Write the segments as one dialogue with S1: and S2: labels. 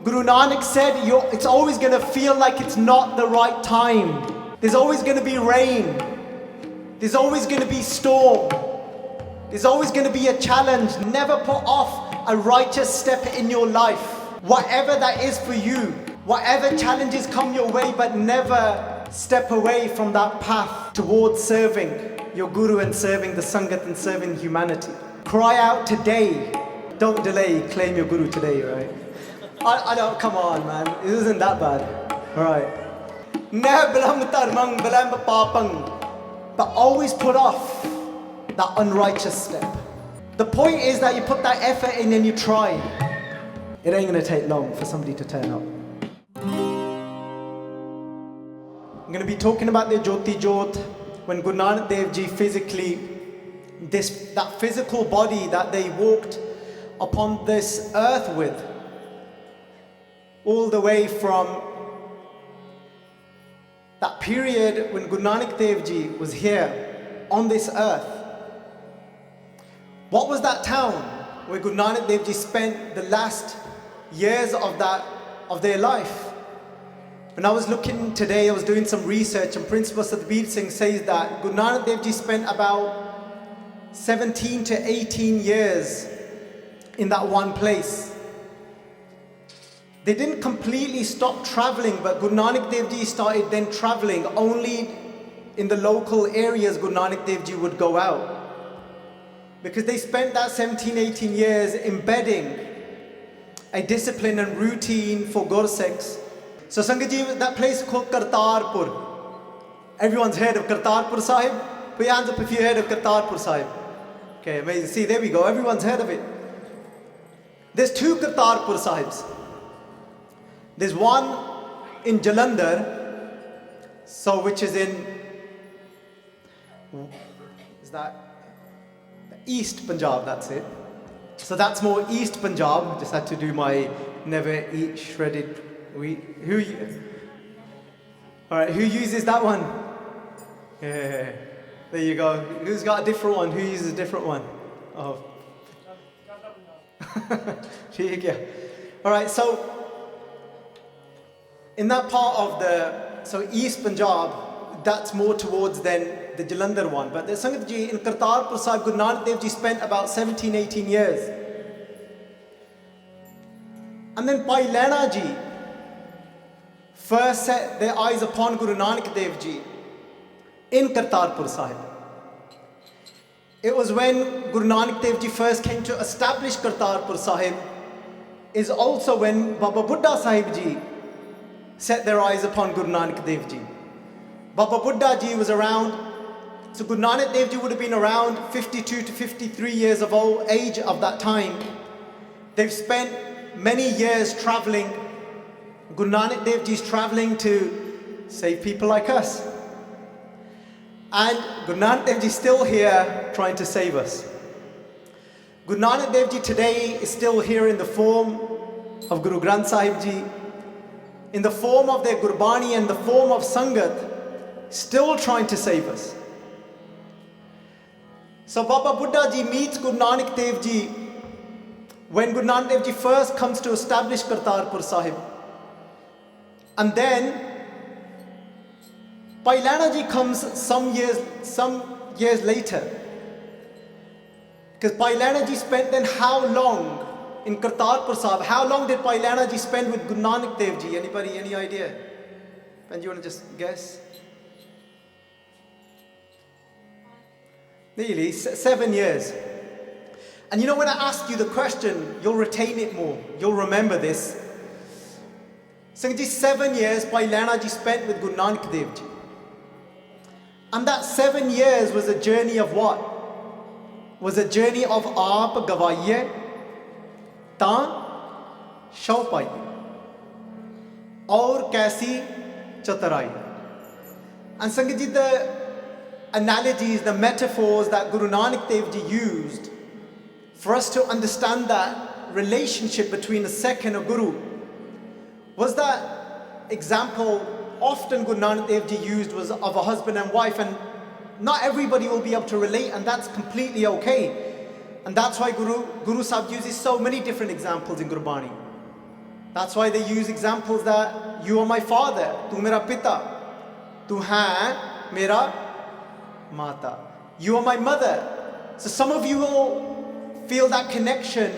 S1: Guru Nanak said, it's always going to feel like it's not the right time. There's always going to be rain. There's always going to be storm. There's always going to be a challenge. Never put off a righteous step in your life. Whatever that is for you, whatever challenges come your way, but never step away from that path towards serving your Guru and serving the Sangat and serving humanity. Cry out today. Don't delay, claim your Guru today, right? I don't, come on man, it isn't that bad. Alright. But always put off that unrighteous step. The point is that you put that effort in and you try. It ain't gonna take long for somebody to turn up. I'm gonna be talking about the Joti Jot, when Guru Nanak Dev Ji physically, that physical body that they walked upon this earth with, all the way from that period when Guru Nanak Dev Ji was here on this earth. What was that town where Guru Nanak Dev Ji spent the last years of their life? When I was looking today, I was doing some research, and Principal Sadhbir Singh says that Guru Nanak Dev Ji spent about 17 to 18 years in that one place. They didn't completely stop traveling, but Guru Nanak Dev Ji started then traveling. Only in the local areas Guru Nanak Dev Ji would go out, because they spent that 17, 18 years embedding a discipline and routine for Gurseks. So Sangat Ji, that place called Kartarpur. Everyone's heard of Kartarpur Sahib? Put your hands up if you heard of Kartarpur Sahib. Okay, amazing. See, there we go. Everyone's heard of it. There's two Kartarpur Sahibs. There's one in Jalandhar, so which is in, is that East Punjab, that's it. So that's more East Punjab. Just had to do my never eat shredded wheat. Alright, who uses that one? Yeah, there you go. Who's got a different one? Who uses a different one? Oh. Alright, so in that part of so East Punjab, that's more towards than the Jalandhar one. But the Sangat Ji in Kartarpur Sahib, Guru Nanak Dev Ji spent about 17, 18 years. And then Bhai Lehna Ji first set their eyes upon Guru Nanak Dev Ji in Kartarpur Sahib. It was when Guru Nanak Dev Ji first came to establish Kartarpur Sahib, is also when Baba Buddha Sahib Ji set their eyes upon Guru Nanak Dev Ji. Baba Buddha Ji was around, so Guru Nanak Dev Ji would have been around 52 to 53 years of age of that time. They've spent many years traveling. Guru Nanak Dev Ji is traveling to save people like us. And Guru Nanak Dev Ji is still here trying to save us. Guru Nanak Dev Ji today is still here in the form of Guru Granth Sahib Ji, in the form of their Gurbani and the form of Sangat, still trying to save us. So Baba Buddha Ji meets Guru Nanak Dev Ji when Guru Nanak Dev Ji first comes to establish Kartarpur Sahib. And then Bhai Lehna Ji comes some years later. Because Bhai Lehna Ji spent then how long in Kartarpur Sahib? How long did Bhai Lehna Ji spend with Guru Nanak Dev Ji? Anybody, any idea? And you want to just guess? Nearly 7 years. And you know, when I ask you the question, you'll retain it more. You'll remember this. So 7 years Bhai Lehna Ji spent with Guru Nanak Dev Ji. And that 7 years was a journey of what? Was a journey of aap gavaiye ta shau pai aur kaisi chatarai. And Sangat Ji, the analogies, the metaphors that Guru Nanak Dev Ji used for us to understand that relationship between a Sikh and a Guru was that example often Guru Nanak Dev Ji used was of a husband and wife, and not everybody will be able to relate, and that's completely okay. And that's why Guru Sahib uses so many different examples in Gurbani. That's why they use examples that you are my father, tu mera pita, tu hai mera mata. You are my mother. So some of you will feel that connection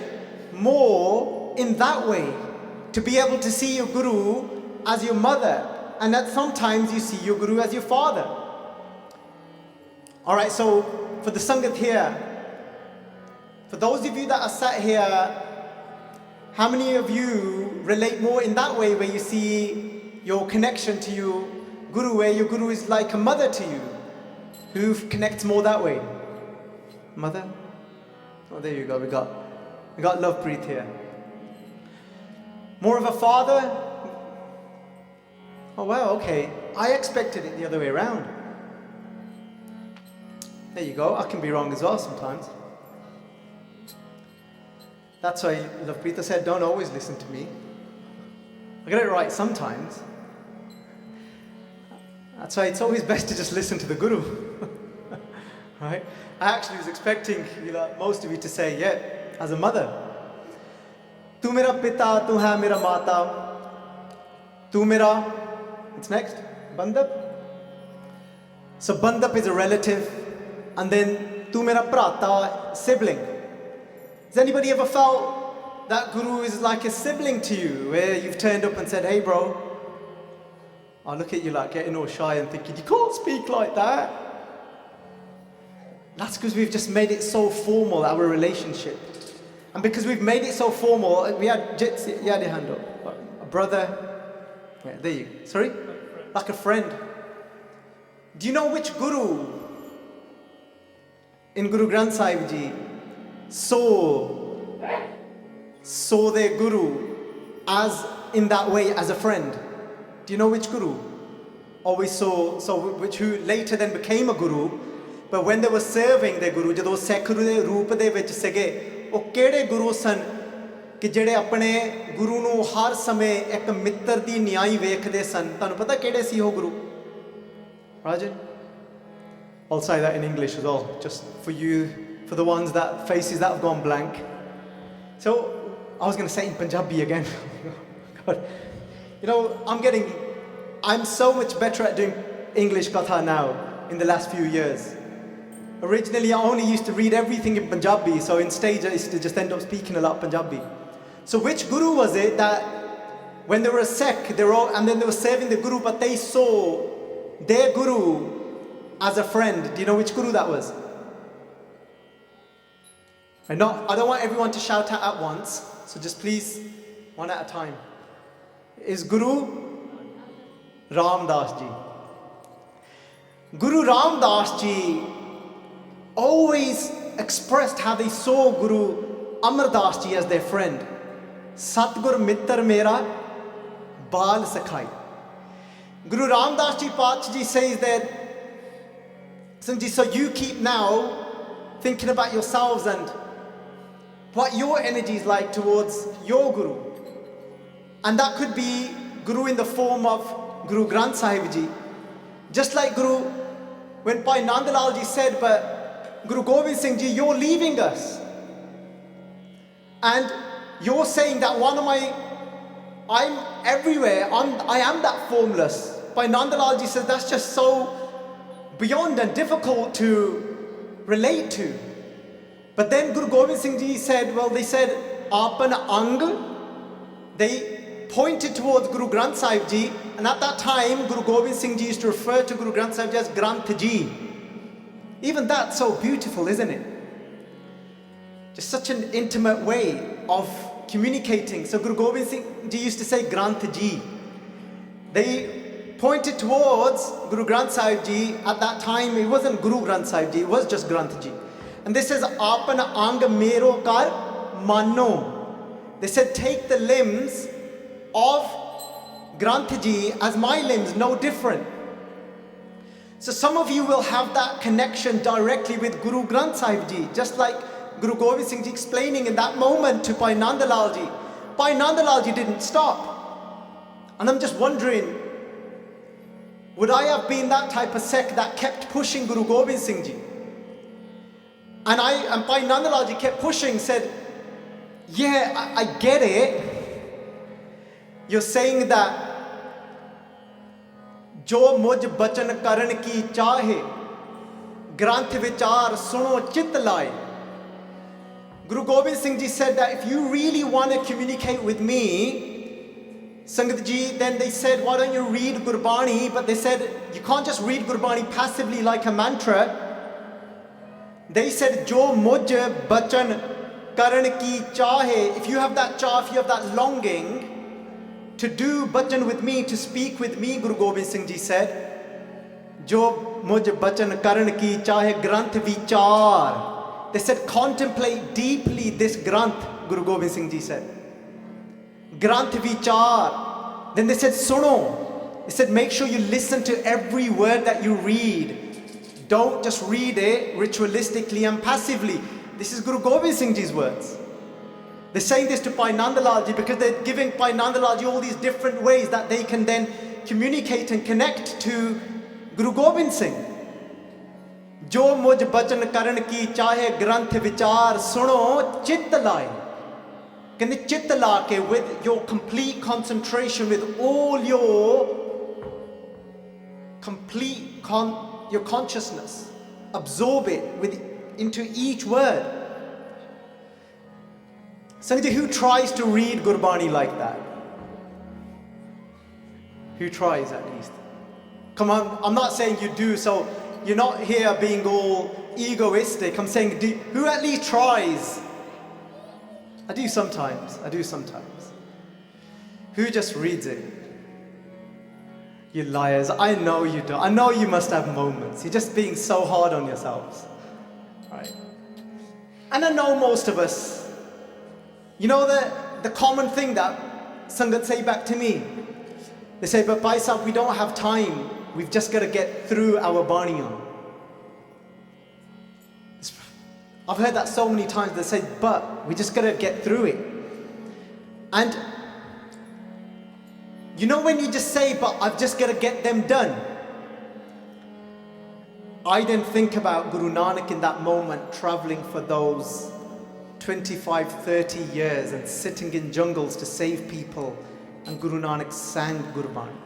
S1: more in that way, to be able to see your Guru as your mother, and that sometimes you see your Guru as your father. Alright, so for the Sangat here, for those of you that are sat here, how many of you relate more in that way, where you see your connection to your Guru, where your Guru is like a mother to you? Who connects more that way? Mother? Oh, there you go, we got Lovepreet here. More of a father? Oh wow, okay. I expected it the other way around. There you go, I can be wrong as well sometimes. That's why Lovepreet said, don't always listen to me. I get it right sometimes. That's why it's always best to just listen to the Guru. Right? I actually was expecting most of you to say, yeah, as a mother. Tu mera pita, tu hai mera mata. Tu mera, what's next? Bandap. So bandap is a relative. And then tu mera prata, sibling. Has anybody ever felt that Guru is like a sibling to you, where you've turned up and said, hey bro, I look at you like getting all shy and thinking, you can't speak like that. That's because we've just made it so formal, our relationship. And because we've made it so formal, we had Jits, yeah, the hand up. A brother, yeah, there you go. Sorry? Like a friend. Do you know which Guru in Guru Granth Sahib Ji saw their Guru as in that way as a friend? Do you know which Guru? Always saw, which who later then became a Guru, but when they were serving their Guru, jadon Sikh Guru de roop de vich sige, ਉਹ ਕਿਹੜੇ ਗੁਰੂ ਸਨ ਕਿ ਜਿਹੜੇ ਆਪਣੇ ਗੁਰੂ ਨੂੰ ਹਰ ਸਮੇਂ ਇੱਕ ਮਿੱਤਰ ਦੀ ਨਿਆਈ ਵੇਖਦੇ ਸਨ? ਤੁਹਾਨੂੰ ਪਤਾ ਕਿਹੜੇ ਸੀ ਉਹ ਗੁਰੂ? Rajan? I'll say that in English as well, just for you, for the ones that faces that have gone blank. So I was going to say in Punjabi again. God. You know, I'm so much better at doing English katha now in the last few years. Originally, I only used to read everything in Punjabi, so in stage I used to just end up speaking a lot Punjabi. So which Guru was it that when they were a Sikh, and then they were serving the Guru, but they saw their Guru as a friend? Do you know which Guru that was? I don't want everyone to shout out at once, so just please, one at a time. Is Guru Ram Das Ji. Guru Ram Das Ji always expressed how they saw Guru Amar Das Ji as their friend. Satgur Mittar Mera Bal Sakhai. Guru Ram Das Ji Paas Ji says that, Sanji, so you keep now thinking about yourselves and what your energy is like towards your Guru. And that could be Guru in the form of Guru Granth Sahib Ji. Just like Guru, when Bhai Nand Lal Ji said, but Guru Gobind Singh Ji, you're leaving us. And you're saying that I'm everywhere, I am that formless. Bhai Nand Lal Ji says that's just so beyond and difficult to relate to. But then Guru Gobind Singh Ji said, they said, Apan Ang, they pointed towards Guru Granth Sahib Ji, and at that time, Guru Gobind Singh Ji used to refer to Guru Granth Sahib Ji as Granth Ji. Even that's so beautiful, isn't it? Just such an intimate way of communicating. So Guru Gobind Singh Ji used to say Granth Ji. They pointed towards Guru Granth Sahib Ji. At that time, it wasn't Guru Granth Sahib Ji, it was just Granth Ji. And this says, Apan Ang Mero Kar Mano. They said, take the limbs of Granth Ji as my limbs, no different. So some of you will have that connection directly with Guru Granth Sahib Ji, just like Guru Gobind Singh Ji explaining in that moment to Bhai Nand Lal Ji. Bhai Nand Lal Ji didn't stop. And I'm just wondering, would I have been that type of Sikh that kept pushing Guru Gobind Singh Ji? And Bhai Nand Lal Ji kept pushing, said, yeah, I get it. you're saying that Jo muj bachan karan ki chahe, Granth vichar suno chit lai. Guru Gobind Singh Ji said that if you really want to communicate with me, Sangat Ji, then they said, why don't you read Gurbani? But they said, you can't just read Gurbani passively like a mantra. They said, Jo muj bachan karan ki chahe. If you have that chaah, if you have that longing to do bachan with me, to speak with me, Guru Gobind Singh Ji said, Jo muj bachan karan ki chahe granth vichar. They said, contemplate deeply this granth, Guru Gobind Singh Ji said. Granth vichar. Then they said, suno. They said, make sure you listen to every word that you read. Don't just read it ritualistically and passively. This is Guru Gobind Singh Ji's words. They're saying this to Bhai Nand Lal Ji because they're giving Bhai Nand Lal Ji all these different ways that they can then communicate and connect to Guru Gobind Singh. Jo muj bachan karan ki chahe granth vichar suno chit lai. Can the chit la ke, with your complete concentration, with all your complete your consciousness, absorb it into each word. Sanjay, who tries to read Gurbani like that? Who tries at least? Come on, I'm not saying you do, so you're not here being all egoistic. I'm saying, who at least tries? I do sometimes. Who just reads it? You liars, I know you do. I know you must have moments. You're just being so hard on yourselves. Right? And I know most of us, you know the common thing that Sangat say back to me? They say, but Bhai Sahib, we don't have time. We've just got to get through our Baniyan. I've heard that so many times. They say, but we just got to get through it. And you know when you just say, but I've just got to get them done. I then think about Guru Nanak in that moment, traveling for those 25, 30 years and sitting in jungles to save people, and Guru Nanak sang Gurbani.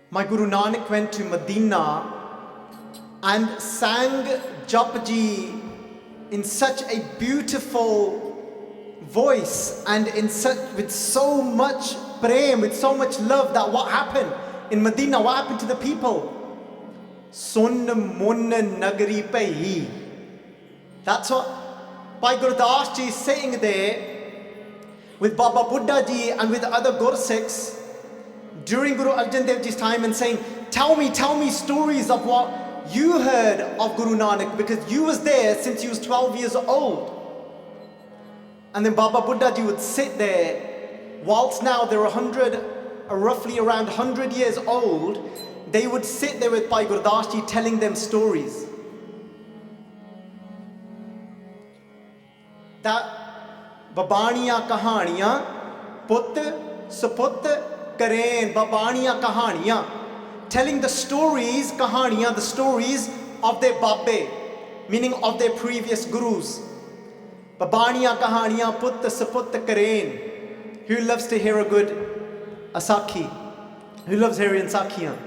S1: My Guru Nanak went to Medina and sang Japji in such a beautiful voice and with so much prem, with so much love, that what happened in Medina, what happened to the people? Sunn mun nagari pai. That's what Bhai Gurdas Ji is sitting there with Baba Buddha Ji and with other Gursikhs during Guru Arjan Dev Ji's time and saying, tell me stories of what you heard of Guru Nanak, because you was there since you was 12 years old. And then Baba Buddha Ji would sit there, whilst now they're roughly around 100 years old, they would sit there with Bhai Gurdas Ji telling them stories. That Babaniya Kahaniya, Put Saput Karen, Babaniya Kahaniya, telling the stories, Kahaniya, the stories of their Babbe, meaning of their previous Gurus. Babaniya Kahaniya, Put Saput Karen. Who loves to hear a good Sakhi? Who loves hearing Sakhiyan?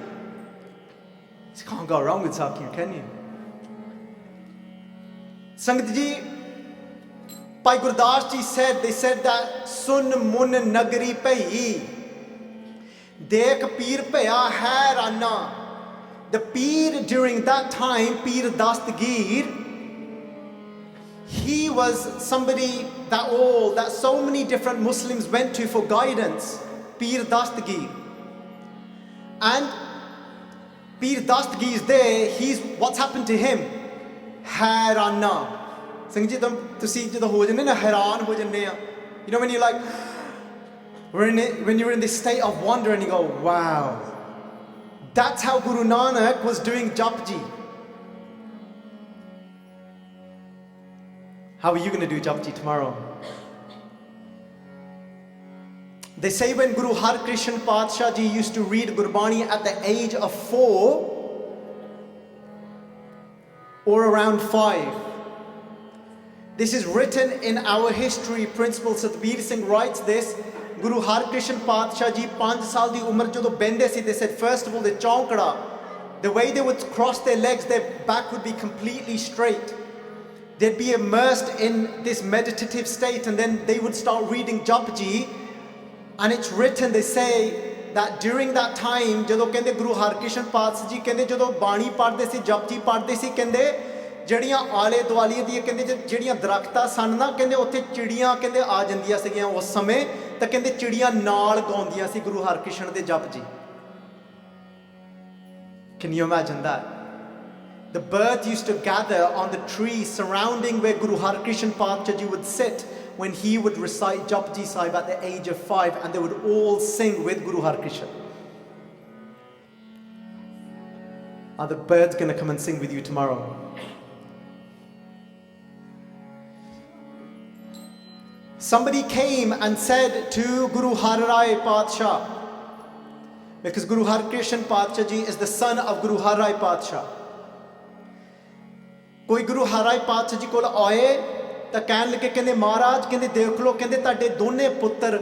S1: You can't go wrong with Sakhiyan, can you? Sangat Ji, Bhai Gurdas Ji said, they said that Sunn mun nagari pai, Dekh Pir Paya Hairana. The Pir during that time, Pir Dastgir, he was somebody that so many different Muslims went to for guidance. Pir Dastgir. And Pir Dastgir is there. What's happened to him? Hairana. You know when you're like, when you're in this state of wonder and you go, wow, that's how Guru Nanak was doing Japji. How are you going to do Japji tomorrow? They say when Guru Harkrishan Padshah Ji used to read Gurbani at the age of 4 or around 5. This is written in our history. Principal Satbir Singh writes this. Guru Harkrishan Paatshah Ji 5 ਸਾਲ ਦੀ ਉਮਰ ਜਦੋਂ ਬਹਿੰਦੇ ਸੀ, they said first of all the ਚੌਂਕੜਾ, the way they would cross their legs, their back would be completely straight. They'd be immersed in this meditative state, and then they would start reading Japji. And it's written, they say that during that time, ਜਦੋਂ ਕਹਿੰਦੇ ਗੁਰੂ ਹਰਕ੍ਰਿਸ਼ਨ ਪਾਤਸ਼ਾਹ ਜੀ ਕਹਿੰਦੇ ਜਦੋਂ ਬਾਣੀ ਪੜ੍ਹਦੇ ਸੀ, ਜਪਜੀ ਪੜ੍ਹਦੇ ਸੀ, ਕਹਿੰਦੇ ਜਿਹੜੀਆਂ ਆਲੇ ਦੁਆਲੇ ਦੀਆਂ ਕਹਿੰਦੇ ਜਿਹੜੀਆਂ ਦਰਖਤਾਂ ਸਨ ਨਾ, ਕਹਿੰਦੇ ਉੱਥੇ ਚਿੜੀਆਂ ਕਹਿੰਦੇ ਆ ਜਾਂਦੀਆਂ ਸੀਗੀਆਂ ਉਸ ਸਮੇਂ, ਤਾਂ ਕਹਿੰਦੇ ਚਿੜੀਆਂ ਨਾਲ ਗਾਉਂਦੀਆਂ ਸੀ ਗੁਰੂ ਹਰਕ੍ਰਿਸ਼ਨ ਦੇ Japji. Can you imagine that? The birds used to gather on the tree surrounding where Guru Harkrishan Paatshah Ji would sit when he would recite Japji Sahib at the age of 5, and they would all sing with Guru Harkrishan. Are the birds going to come and sing with you tomorrow? Somebody came and said to Guru Harrai Paatshah, because Guru Harkrishan Paatshah Ji is the son of Guru Harrai Paatshah. ਕੋਈ ਗੁਰੂ ਹਰਾਏ ਪਾਤਸ਼ਾਹ ਜੀ ਕੋਲ ਆਏ ਤਾਂ ਕਹਿਣ ਲੱਗੇ, ਕਹਿੰਦੇ ਮਹਾਰਾਜ, ਕਹਿੰਦੇ ਦੇਖ ਲਓ, ਕਹਿੰਦੇ ਤੁਹਾਡੇ ਦੋਨੇ ਪੁੱਤਰ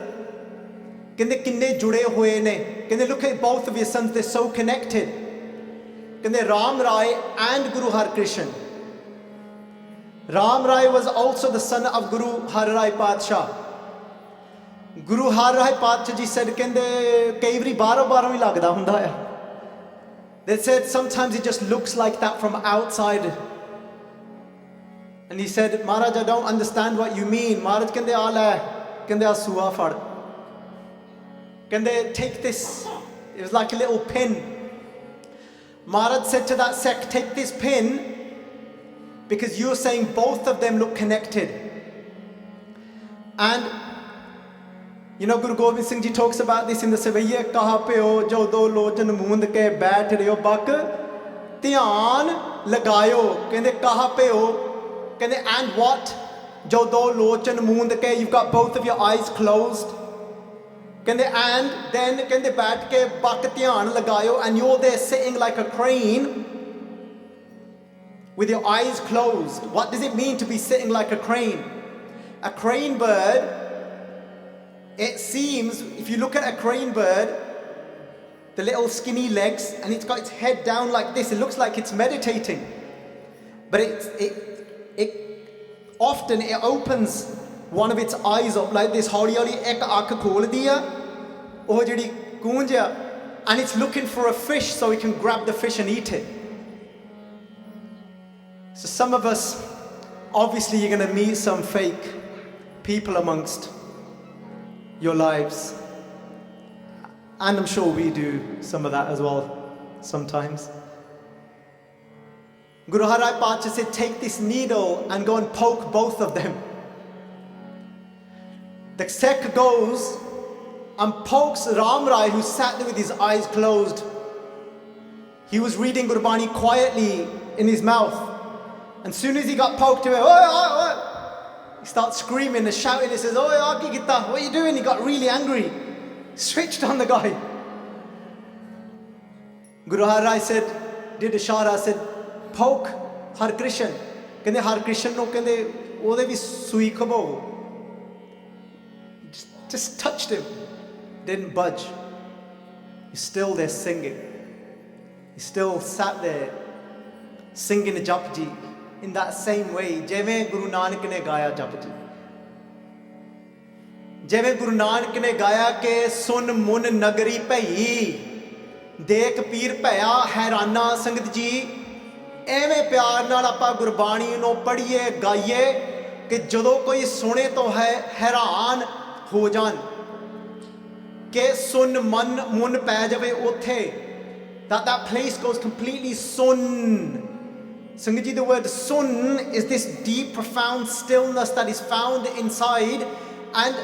S1: ਕਹਿੰਦੇ ਕਿੰਨੇ ਜੁੜੇ ਹੋਏ ਨੇ, ਕਹਿੰਦੇ look at both of your sons, they're so connected. ਕਹਿੰਦੇ Ram Rai and Guru Harkrishan. Ram Rai was also the son of Guru Harrai Paatshah. Guru Harrai Paatshah ji said, ਕਹਿੰਦੇ ਕਈ ਵਾਰੀ ਬਾਹਰੋਂ ਹੀ ਲੱਗਦਾ ਹੁੰਦਾ ਆ. They said sometimes it just looks like that from outside. And he said, Maharaj, I don't understand what you mean. Maharaj kende aa le, kende aa suwa fad. Kende take this. It was like a little pin. Maharaj said to that sect, take this pin, because you're saying both of them look connected. And you know, Guru Gobind Singh Ji talks about this in the Savaiye, kaha pe ho jo do lojan moond ke baith rahe ho bak dhyan lagayo. Kende kaha pe ho, and what? Jo do lochan moond ke, you've got both of your eyes closed. And then baith ke bak dhyan lagayo, and you're there sitting like a crane with your eyes closed. What does it mean to be sitting like a crane? A crane bird, it seems, if you look at a crane bird, the little skinny legs, and it's got its head down like this, it looks like it's meditating. But it often it opens one of its eyes up like this, holi holi ek akh kholdi a oh jehdi koonj a, and it's looking for a fish so it can grab the fish and eat it. So some of us, obviously you're going to meet some fake people amongst your lives, and I'm sure we do some of that as well sometimes. Guru Harrai Paatshah said, take this needle and go and poke both of them. The Sikh goes and pokes Ram Rai, who sat there with his eyes closed. He was reading Gurbani quietly in his mouth. And as soon as he got poked, he went, oi, oi, oi. He starts screaming and shouting. He says, oi, Aki Gita, what are you doing? He got really angry. Switched on the guy. Guru Harrai said, did ishara, said, poke Harkrishan. Kende Harkrishan no kende ode vi sui khabo. Just touched him. Didn't budge. He's still there singing. He still sat there singing the Japji in that same way. Jeve Guru Nanak ne gaya Japji. Jeve Guru Nanak ne gaya ke sun mun nagari bhai. Dekh Pir Bhaya Hairana Sangat Ji. ਐਵੇਂ ਪਿਆਰ ਨਾਲ ਆਪਾਂ ਗੁਰਬਾਣੀ ਨੂੰ ਪੜ੍ਹੀਏ ਗਾਈਏ ਕਿ ਜਦੋਂ ਕੋਈ ਸੁਣੇ ਤਾਂ ਹੈਰਾਨ ਹੋ ਜਾਣ ਕਿ ਸੁਨ ਮਨ ਮੁਨ ਪੈ ਜਾਵੇ ਉੱਥੇ, that place goes completely sunn. Sangat Ji, the word sunn is this deep profound stillness that is found inside, and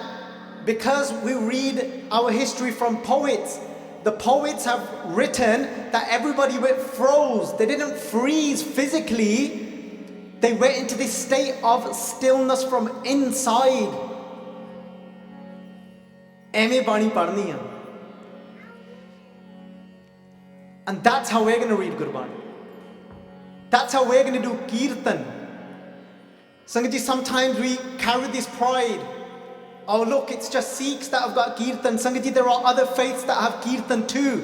S1: because we read our history from poets, the poets have written that everybody froze. They didn't freeze physically. They went into this state of stillness from inside. Aime bani padhni hai. And that's how we're going to read Gurbani. That's how we're going to do Kirtan. Sangat Ji, sometimes we carry this pride oh look, it's just Sikhs that have got kirtan. Sangat ji, there are other faiths that have kirtan too.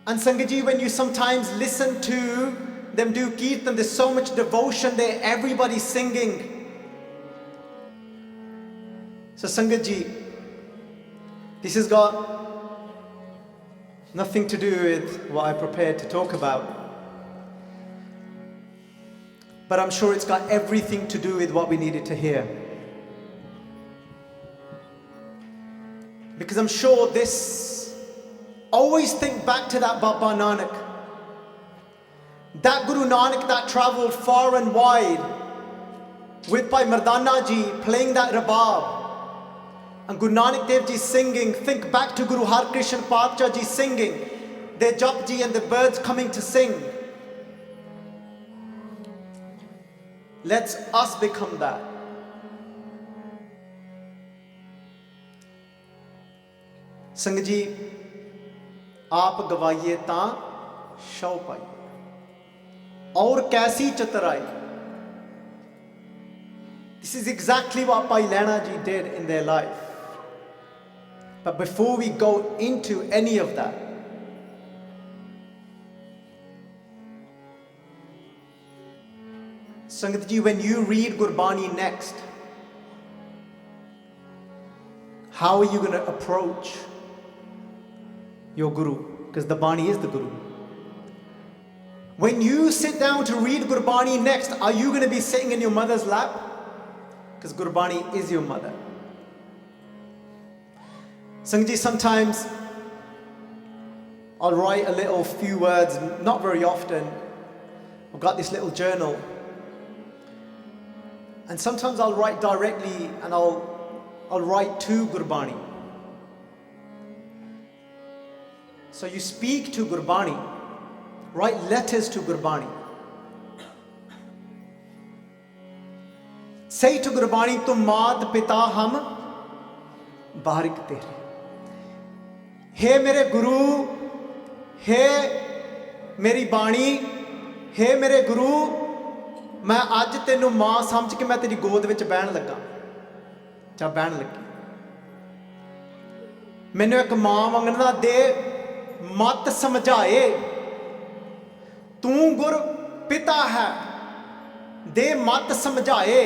S1: And Sangat ji, when you sometimes listen to them do kirtan, there's so much devotion there, everybody's singing. So Sangat ji, this has got nothing to do with what I prepared to talk about. But I'm sure it's got everything to do with what we needed to hear. Because I'm sure this, always think back to that Baba Nanak. That Guru Nanak that travelled far and wide with Bhai Mardana ji playing that rabab. And Guru Nanak Dev Ji singing. Think back to Guru Harkrishan Pacha Ji singing. Their Jop Ji and the birds coming to sing. Let's us become that. Sangat ji, aap gawaiye ta shau paiye. Aur kaisi chatarai. This is exactly what Bhai Lehna Ji did in their life. But before we go into any of that, Sangat ji, when you read Gurbani next, how are you going to approach your Guru? Because the Bani is the Guru. When you sit down to read Gurbani next, are you going to be sitting in your mother's lap? Because Gurbani is your mother. Sangat ji, sometimes I'll write a little few words, not very often. I've got this little journal. And sometimes I'll write directly and I'll write to Gurbani. So you speak to Gurbani, write letters to Gurbani. Say to Gurbani, tum maat pita hum barik tere. Hey mere Guru, hey meri Bani, hey mere Guru, मैं आज तेनू मां समझ के मैं तेरी गोद विच बहन लगा जा बहन लगी मैनू एक मां मंगना दे मत समझाए तू गुर पिता है दे मत समझाए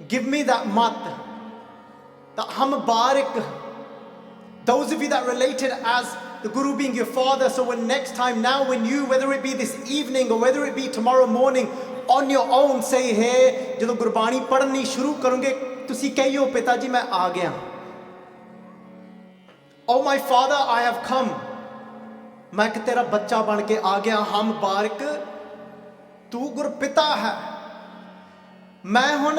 S1: give me that mat that hum barik. Those of you that related as the Guru being your father, so when next time now when you, whether it be this evening or whether it be tomorrow morning, on your own say, hey, jadon Gurbani padhni shuru karunge, tusi kahiyo pita ji main aa gaya. Oh my father, I have come. Main ek tera bachcha ban ke aa gaya, hum barik, tu gur pita hai. Main hun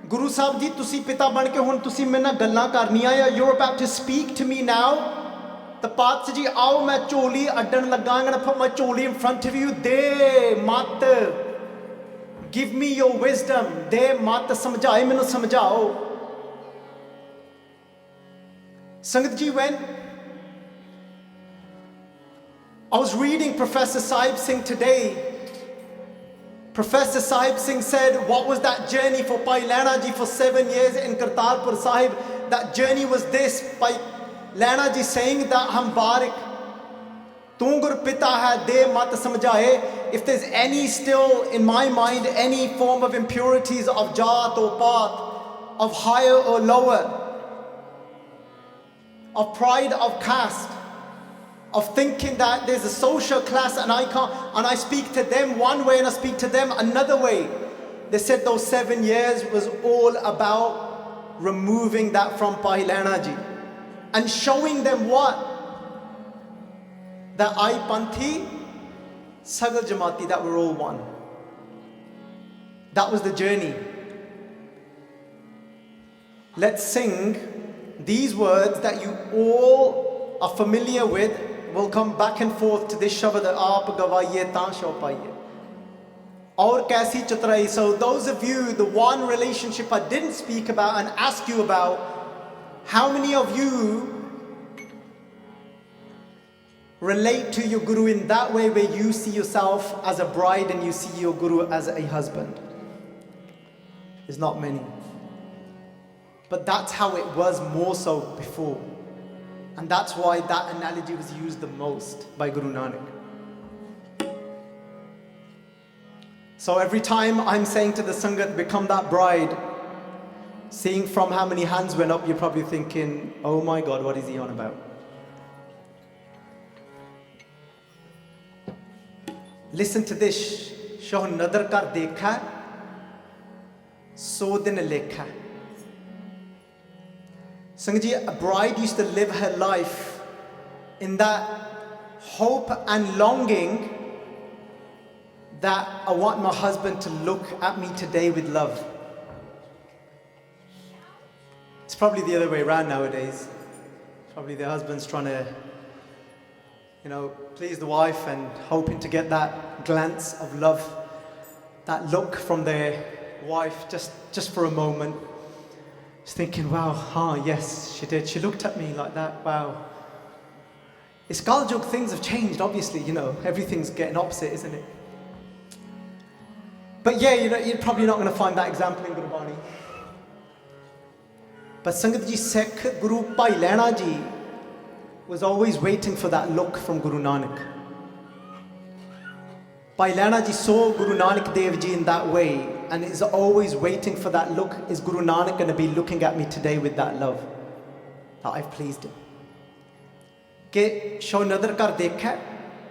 S1: Guru Sahib ji, tusi pita ban ke hun tusi mere naal gallan karniyan ya, you're about to speak to me now. The Paas ji, aao main choli addan laga, I'm going to put my choli in front of you. De mat, give me your wisdom. De mat samjhaye, mainu samjhao. Sangat ji, when I was reading Professor Sahib Singh today, Professor Sahib Singh said, what was that journey for Bhai Lehna Ji for 7 years in Kartarpur Sahib? That journey was this, Bhai Lehna Ji saying that hum barik, tu gur pita hai, de mat samjhaye. If there's any still in my mind, any form of impurities of jaat or paat, of higher or lower, of pride of caste, of thinking that there's a social class and I can't, and I speak to them one way and I speak to them another way. They said those 7 years was all about removing that from Bhai Lehna Ji and showing them what? That I Panthi, Sagal Jamati, that we're all one. That was the journey. Let's sing these words that you all are familiar with. We'll come back and forth to this shabad, aap gawaiye taan shau paiye. Aur kaisi chatrai. So those of you, the one relationship I didn't speak about and ask you about, how many of you relate to your Guru in that way where you see yourself as a bride and you see your Guru as a husband? is not many. But that's how it was more so before. And that's why that analogy was used the most by Guru Nanak. So every time I'm saying to the Sangat, become that bride, seeing from how many hands went up, you're probably thinking, oh my God, what is he on about? Listen to this. Shoh nadar kar dekha, so din lekha. Sangat, a bride used to live her life in that hope and longing that I want my husband to look at me today with love. It's probably the other way around nowadays. Probably the husband's trying to, please the wife and hoping to get that glance of love, that look from their wife just for a moment. Just thinking, wow, yes, she did. She looked at me like that, wow. It's Kaljug, things have changed, obviously, everything's getting opposite, isn't it? But yeah, you're probably not going to find that example in Gurbani. But Sangat Ji, Sikh Guru Bhai Lehna Ji was always waiting for that look from Guru Nanak. Bhai Lehna Ji saw Guru Nanak Dev Ji in that way and is always waiting for that look. Is Guru Nanak going to be looking at me today with that love that I've pleased him? Ke show nadar kar dekha,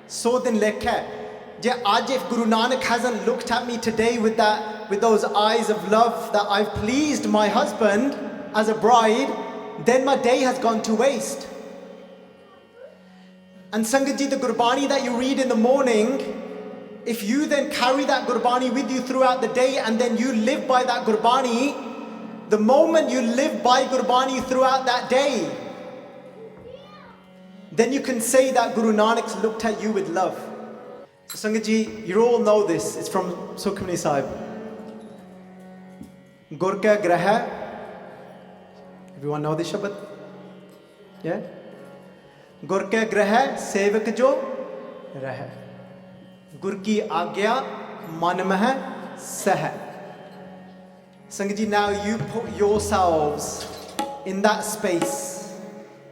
S1: so din lekha. If Guru Nanak hasn't looked at me today with those eyes of love that I've pleased my husband as a bride, then my day has gone to waste. And Sangat Ji, the Gurbani that you read in the morning, if you then carry that Gurbani with you throughout the day and then you live by that Gurbani, the moment you live by Gurbani throughout that day, then you can say that Guru Nanak's looked at you with love. So Sangat Ji, you all know this. It's from Sukhmani Sahib. Gur ka graha. Everyone know this shabad? Yeah? Gur ka graha sevak jo raha. Gur ki agya man mah sah. Sangat Ji, now you put yourselves in that space,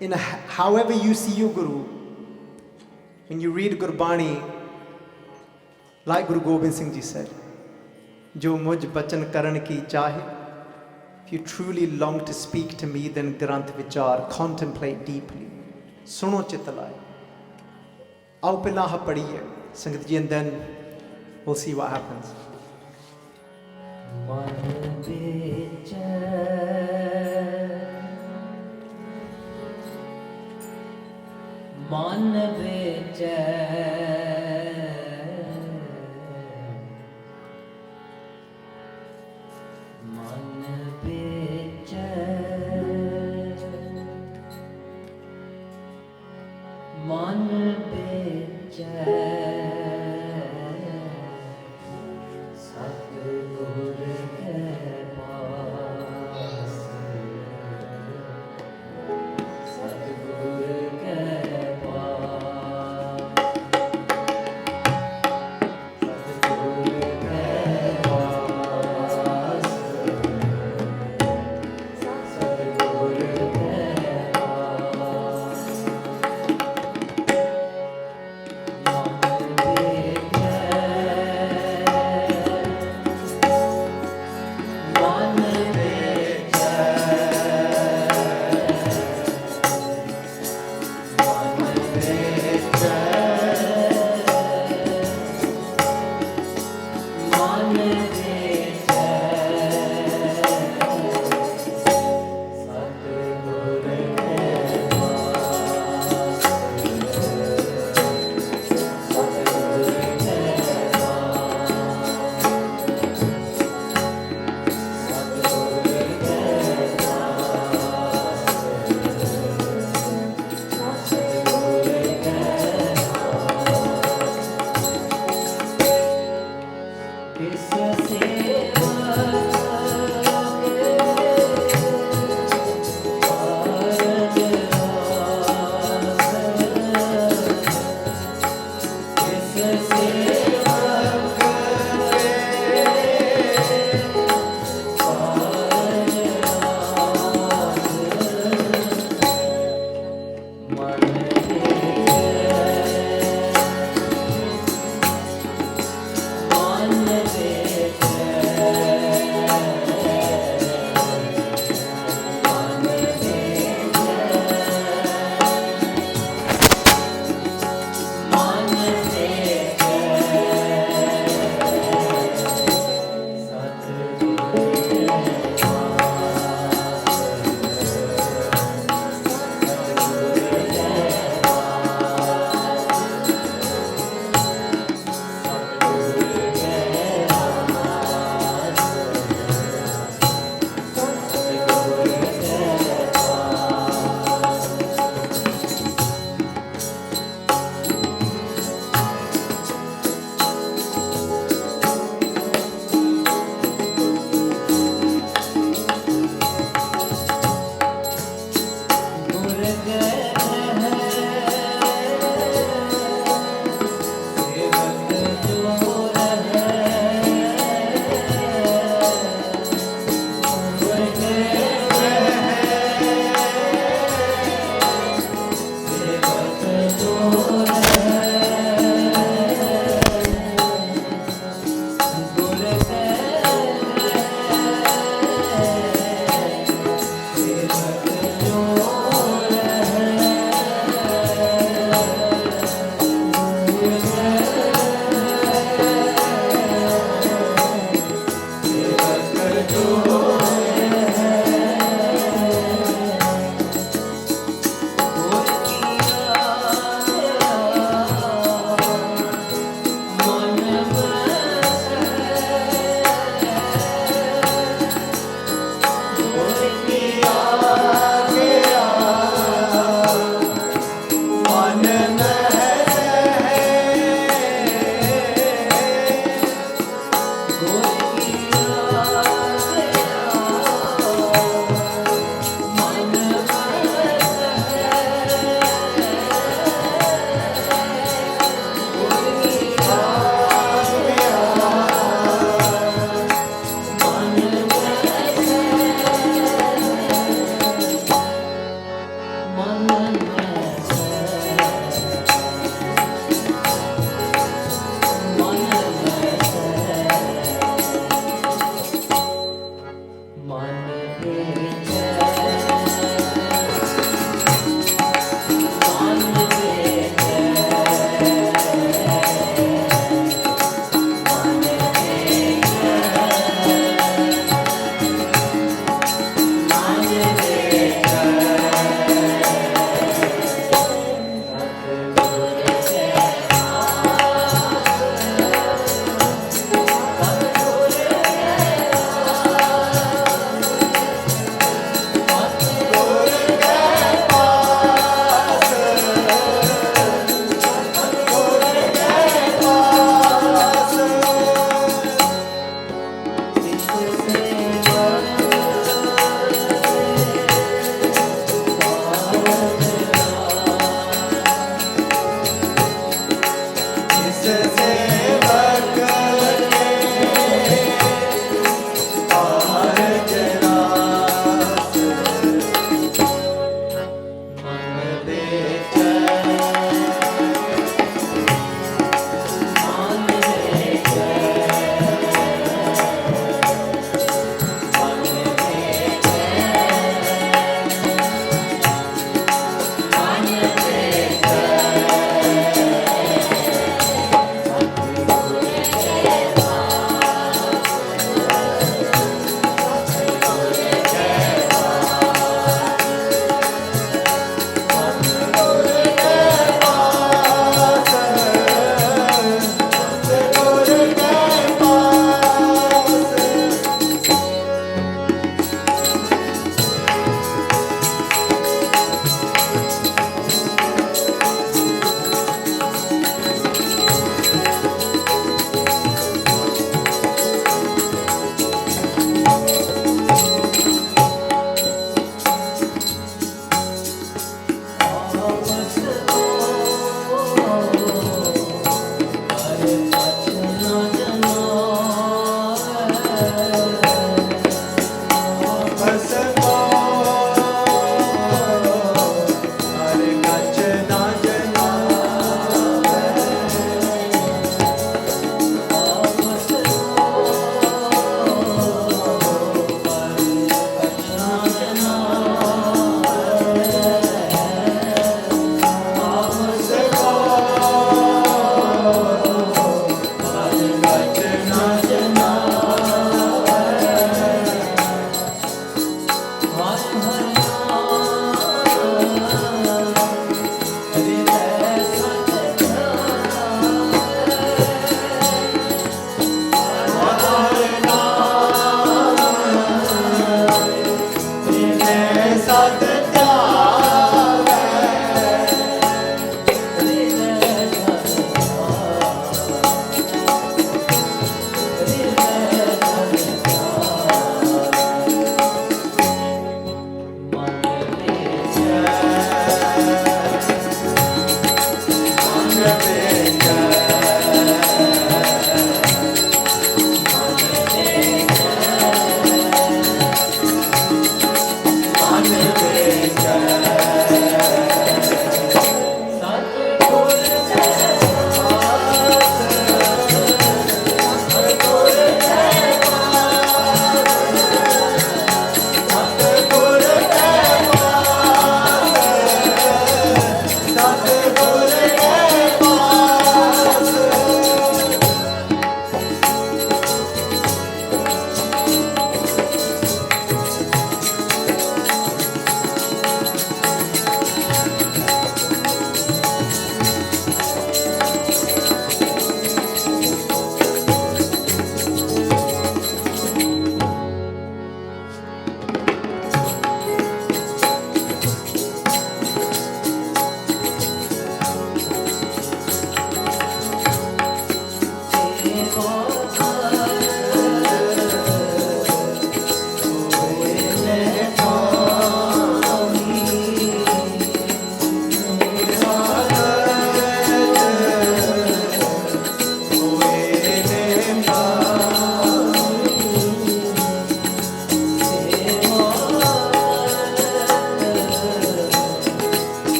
S1: in however you see your Guru. When you read Gurbani, like Guru Gobind Singh Ji said, Jo mujh bachan karan ki chahe. If you truly long to speak to me, then granth vichar, contemplate deeply. Suno chit laye. Aao pehla ha padiye, Sangat Ji, and then we'll see what happens.
S2: Man vichar Satgur ke paas, Satgur ke paas, Satgur ke paas, Amen.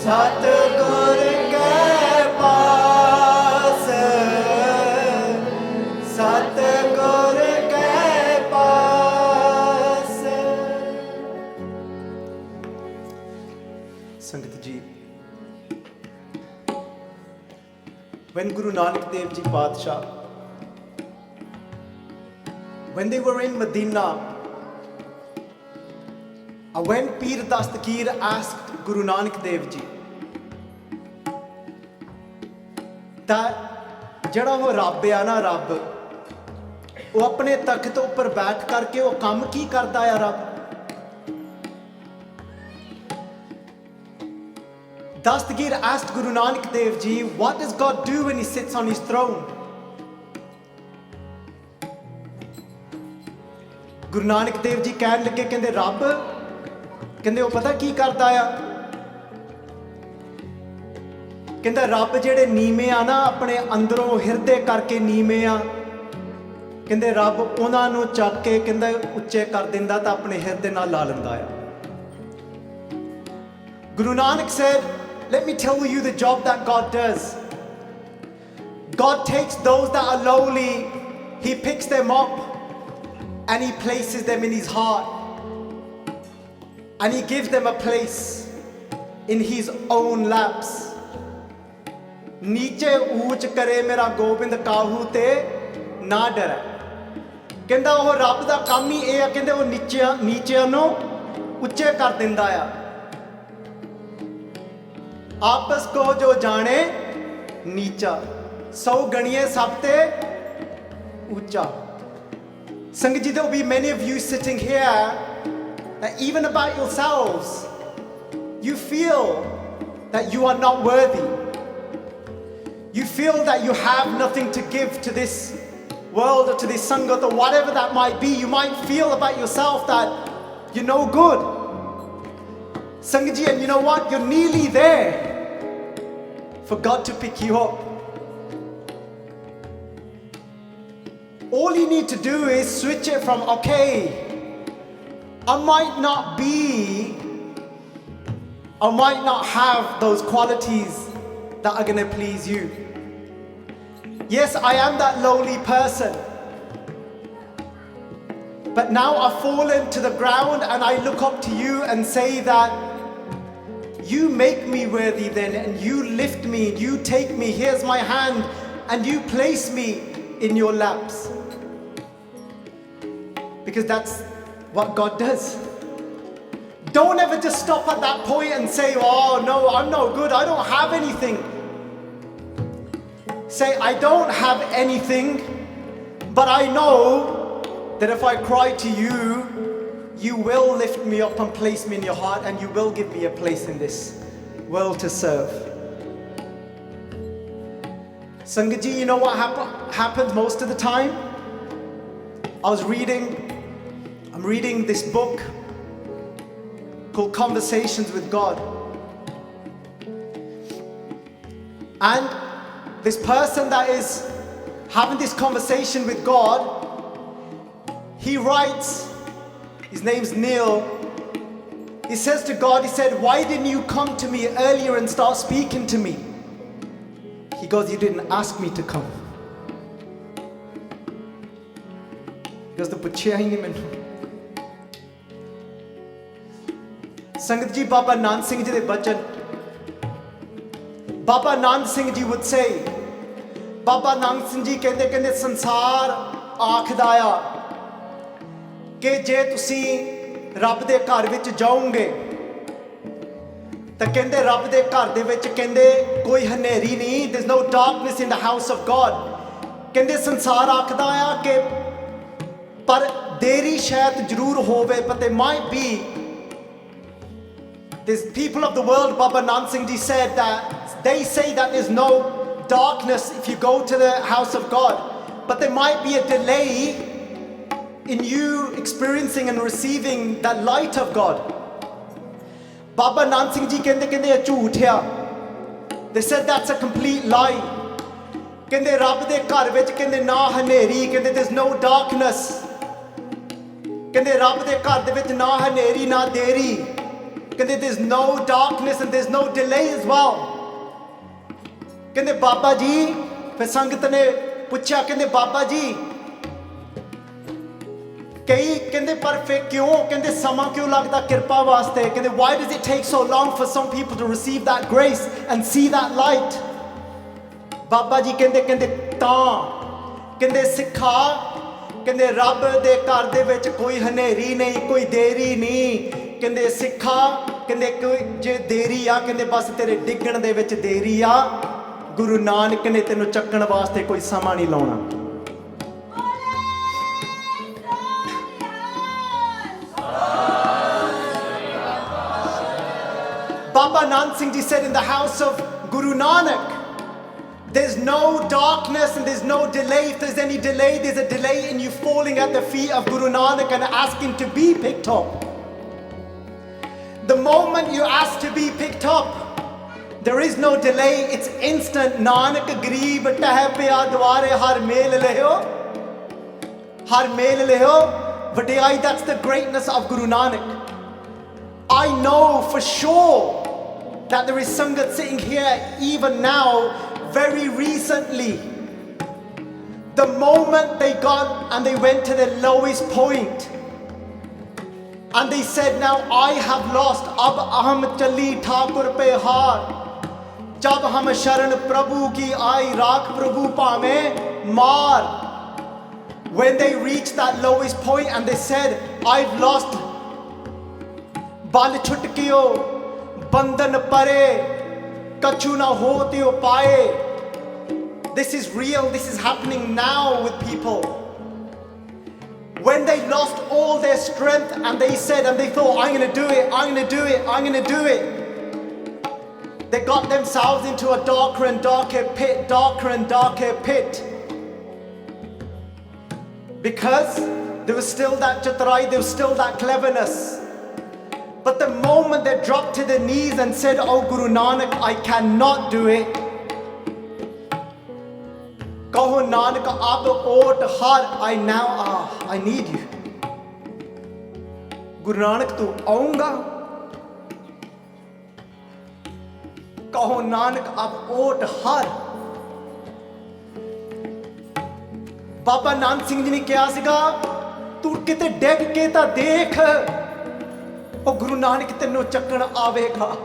S1: सतगुर के पास, सतगुर के पास। संगत जी, when Guru Nanak Dev Ji Padshah, when they were in Medina, when Pir Dastgir asked Guru Nanak Dev Ji that ਜਿਹੜਾ ਉਹ ਰੱਬ ਆ ਨਾ, ਰੱਬ ਉਹ ਆਪਣੇ ਤਖਤ ਉੱਪਰ ਬੈਠ ਕਰਕੇ ਉਹ ਕੰਮ ਕੀ ਕਰਦਾ ਆ ਰੱਬ? Dastgir asked Guru Nanak Dev Ji, what does God do when he sits on his throne? Guru Nanak Dev Ji ਕਹਿਣ ਲੱਗੇ, ਕਹਿੰਦੇ ਰੱਬ, ਕਹਿੰਦੇ ਉਹ ਪਤਾ ਕੀ ਕਰਦਾ ਆ? ਕਹਿੰਦਾ ਰੱਬ ਜਿਹੜੇ ਨੀਵੇਂ ਆ ਨਾ, ਆਪਣੇ ਅੰਦਰੋਂ ਹਿਰਦੇ ਕਰਕੇ ਨੀਵੇਂ ਆ, ਕਹਿੰਦੇ ਰੱਬ ਉਹਨਾਂ ਨੂੰ ਚੱਕ ਕੇ ਕਹਿੰਦਾ ਉੱਚੇ ਕਰ ਦਿੰਦਾ ਤਾਂ ਆਪਣੇ ਹਿਰਦੇ ਨਾਲ ਲਾ ਲੈਂਦਾ ਆ। Guru Nanak said, let me tell you the job that God does. God takes those that are lowly, he picks them up and he places them in his heart. And he gives them a place in his own laps. नीचे ऊंच करे मेरा गोबिंद काहू ते ना डरे। कहंदा ਉਹ ਰੱਬ ਦਾ ਕੰਮ ਹੀ ਇਹ ਆ, ਕਹਿੰਦੇ ਉਹ ਨੀਚਿਆਂ ਨੂੰ ਉੱਚੇ ਕਰ ਦਿੰਦਾ ਆ। आपस को जो जाने नीचा, सौ गणिए सब ते ऊंचा। संगत जी, there will be many of you sitting here that even about yourselves you feel that you are not worthy. You feel that you have nothing to give to this world or to this sangat or whatever that might be. You might feel about yourself that you're no good. Sangat ji, and you know what? You're nearly there for God to pick you up. All you need to do is switch it from, okay, I might not be, I might not have those qualities that are going to please you. Yes, I am that lowly person. But now I've fallen to the ground and I look up to you and say that you make me worthy then, and you lift me, you take me, here's my hand, and you place me in your laps. Because that's what God does. Don't ever just stop at that point and say, oh no, I'm no good, I don't have anything. Say, I don't have anything, but I know that if I cry to you, you will lift me up and place me in your heart, and you will give me a place in this world to serve. Sangat ji, you know what happens most of the time? I'm reading this book called Conversations with God. And this person that is having this conversation with God, he writes, his name's Neil, he says to God, he said, why didn't you come to me earlier and start speaking to me? He goes, you didn't ask me to come. He goes, the puchhiya hi nahi mainu. Sangat ji, Baba Nand Singh Ji de Bachan. Baba Nand Singh Ji would say, Baba Nand Singh Ji ਕਹਿੰਦੇ ਸੰਸਾਰ ਆਖਦਾ ਆ ਕਿ ਜੇ ਤੁਸੀਂ ਰੱਬ ਦੇ ਘਰ ਵਿੱਚ ਜਾਓਗੇ ਤਾਂ ਕਹਿੰਦੇ ਰੱਬ ਦੇ ਘਰ ਦੇ ਵਿੱਚ ਕਹਿੰਦੇ ਕੋਈ ਹਨੇਰੀ ਨਹੀਂ, there's no darkness in the house of God. ਕਹਿੰਦੇ ਸੰਸਾਰ ਆਖਦਾ ਆ ਕਿ ਪਰ ਦੇਰੀ ਸ਼ਾਇਦ ਜ਼ਰੂਰ ਹੋਵੇ, but there might be. There's people of the world, Baba Nand Singh Ji said, that they say that there's no darkness if you go to the house of God, but there might be a delay in you experiencing and receiving that light of God. Baba Nand Singh Ji ਕਹਿੰਦੇ ਇਹ ਝੂਠ ਆ. They said that's a complete lie. ਕਹਿੰਦੇ ਰੱਬ ਦੇ ਘਰ ਵਿੱਚ ਕਹਿੰਦੇ ਨਾ ਹਨੇਰੀ, ਕਹਿੰਦੇ there's no darkness. ਕਹਿੰਦੇ ਰੱਬ ਦੇ ਘਰ ਦੇ ਵਿੱਚ ਨਾ ਹਨੇਰੀ ਨਾ ਦੇਰੀ, ਕਹਿੰਦੇ there's no darkness and there's no delay as well. ਕਹਿੰਦੇ ਬਾਬਾ ਜੀ, ਫਿਰ ਸੰਗਤ ਨੇ ਪੁੱਛਿਆ, ਕਹਿੰਦੇ ਬਾਬਾ ਜੀ ਕਈ ਕਹਿੰਦੇ ਪਰ ਫਿਰ ਕਿਉਂ, ਕਹਿੰਦੇ ਸਮਾਂ ਕਿਉਂ ਲੱਗਦਾ ਕਿਰਪਾ ਵਾਸਤੇ, ਕਹਿੰਦੇ why does it take so long for some people to receive that grace and see that light? Baba ji ਕਹਿੰਦੇ ਤਾਂ ਕਹਿੰਦੇ ਸਿੱਖਾ, ਕਹਿੰਦੇ ਰੱਬ ਦੇ ਘਰ ਦੇ ਵਿੱਚ ਕੋਈ ਹਨੇਰੀ ਨਹੀਂ, ਕੋਈ ਦੇਰੀ ਨਹੀਂ, ਕਹਿੰਦੇ ਸਿੱਖਾ, ਕਹਿੰਦੇ ਕੋਈ ਜੇ ਦੇਰੀ ਆ, ਕਹਿੰਦੇ ਬਸ ਤੇਰੇ ਡਿੱਗਣ ਦੇ ਵਿੱਚ ਦੇਰੀ ਆ, ਗੁਰੂ ਨਾਨਕ ਨੇ ਤੈਨੂੰ ਚੱਕਣ ਵਾਸਤੇ ਕੋਈ ਸਮਾਂ ਨਹੀਂ ਲਾਉਣਾ. Baba Nand Singh Ji said in the house of Guru Nanak, there's no darkness and there's no delay. If there's any delay, there's a delay in you falling at the feet of Guru Nanak and asking to be picked up. The moment you ask to be picked up, there is no delay, it's instant. Nanak Gareeb teh pya dware har mel leho, har mel leho. Vadiyai, that's the greatness of Guru Nanak. I know for sure that there is Sangat sitting here even now, very recently. The moment they got and they went to the lowest point and they said, now I have lost, ab aham chali thakur pe haar, jab hum sharan prabhu ki aayi rakh prabhu paave maar. When they reached that lowest point and they said, I've lost, bal chutkiyo bandan pare kachu na hotiyo paaye. This is real, this is happening now with people. When they lost all their strength and they said and they thought, I'm going to do it, I'm going to do it, I'm going to do it, they got themselves into a darker and darker pit, darker and darker pit. Because there was still that chaturai, there was still that cleverness. But the moment they dropped to their knees and said, oh Guru Nanak, I cannot do it. Kaho Nanak ab ot har, I now I need you. Guru Nanak tu aunga. Kaho Nanak ab ot har. Baba Nand Singh Ji ne kiha siga, tu kite deg ke ta dekh, oh Guru Nanak tenu chakkan aavega.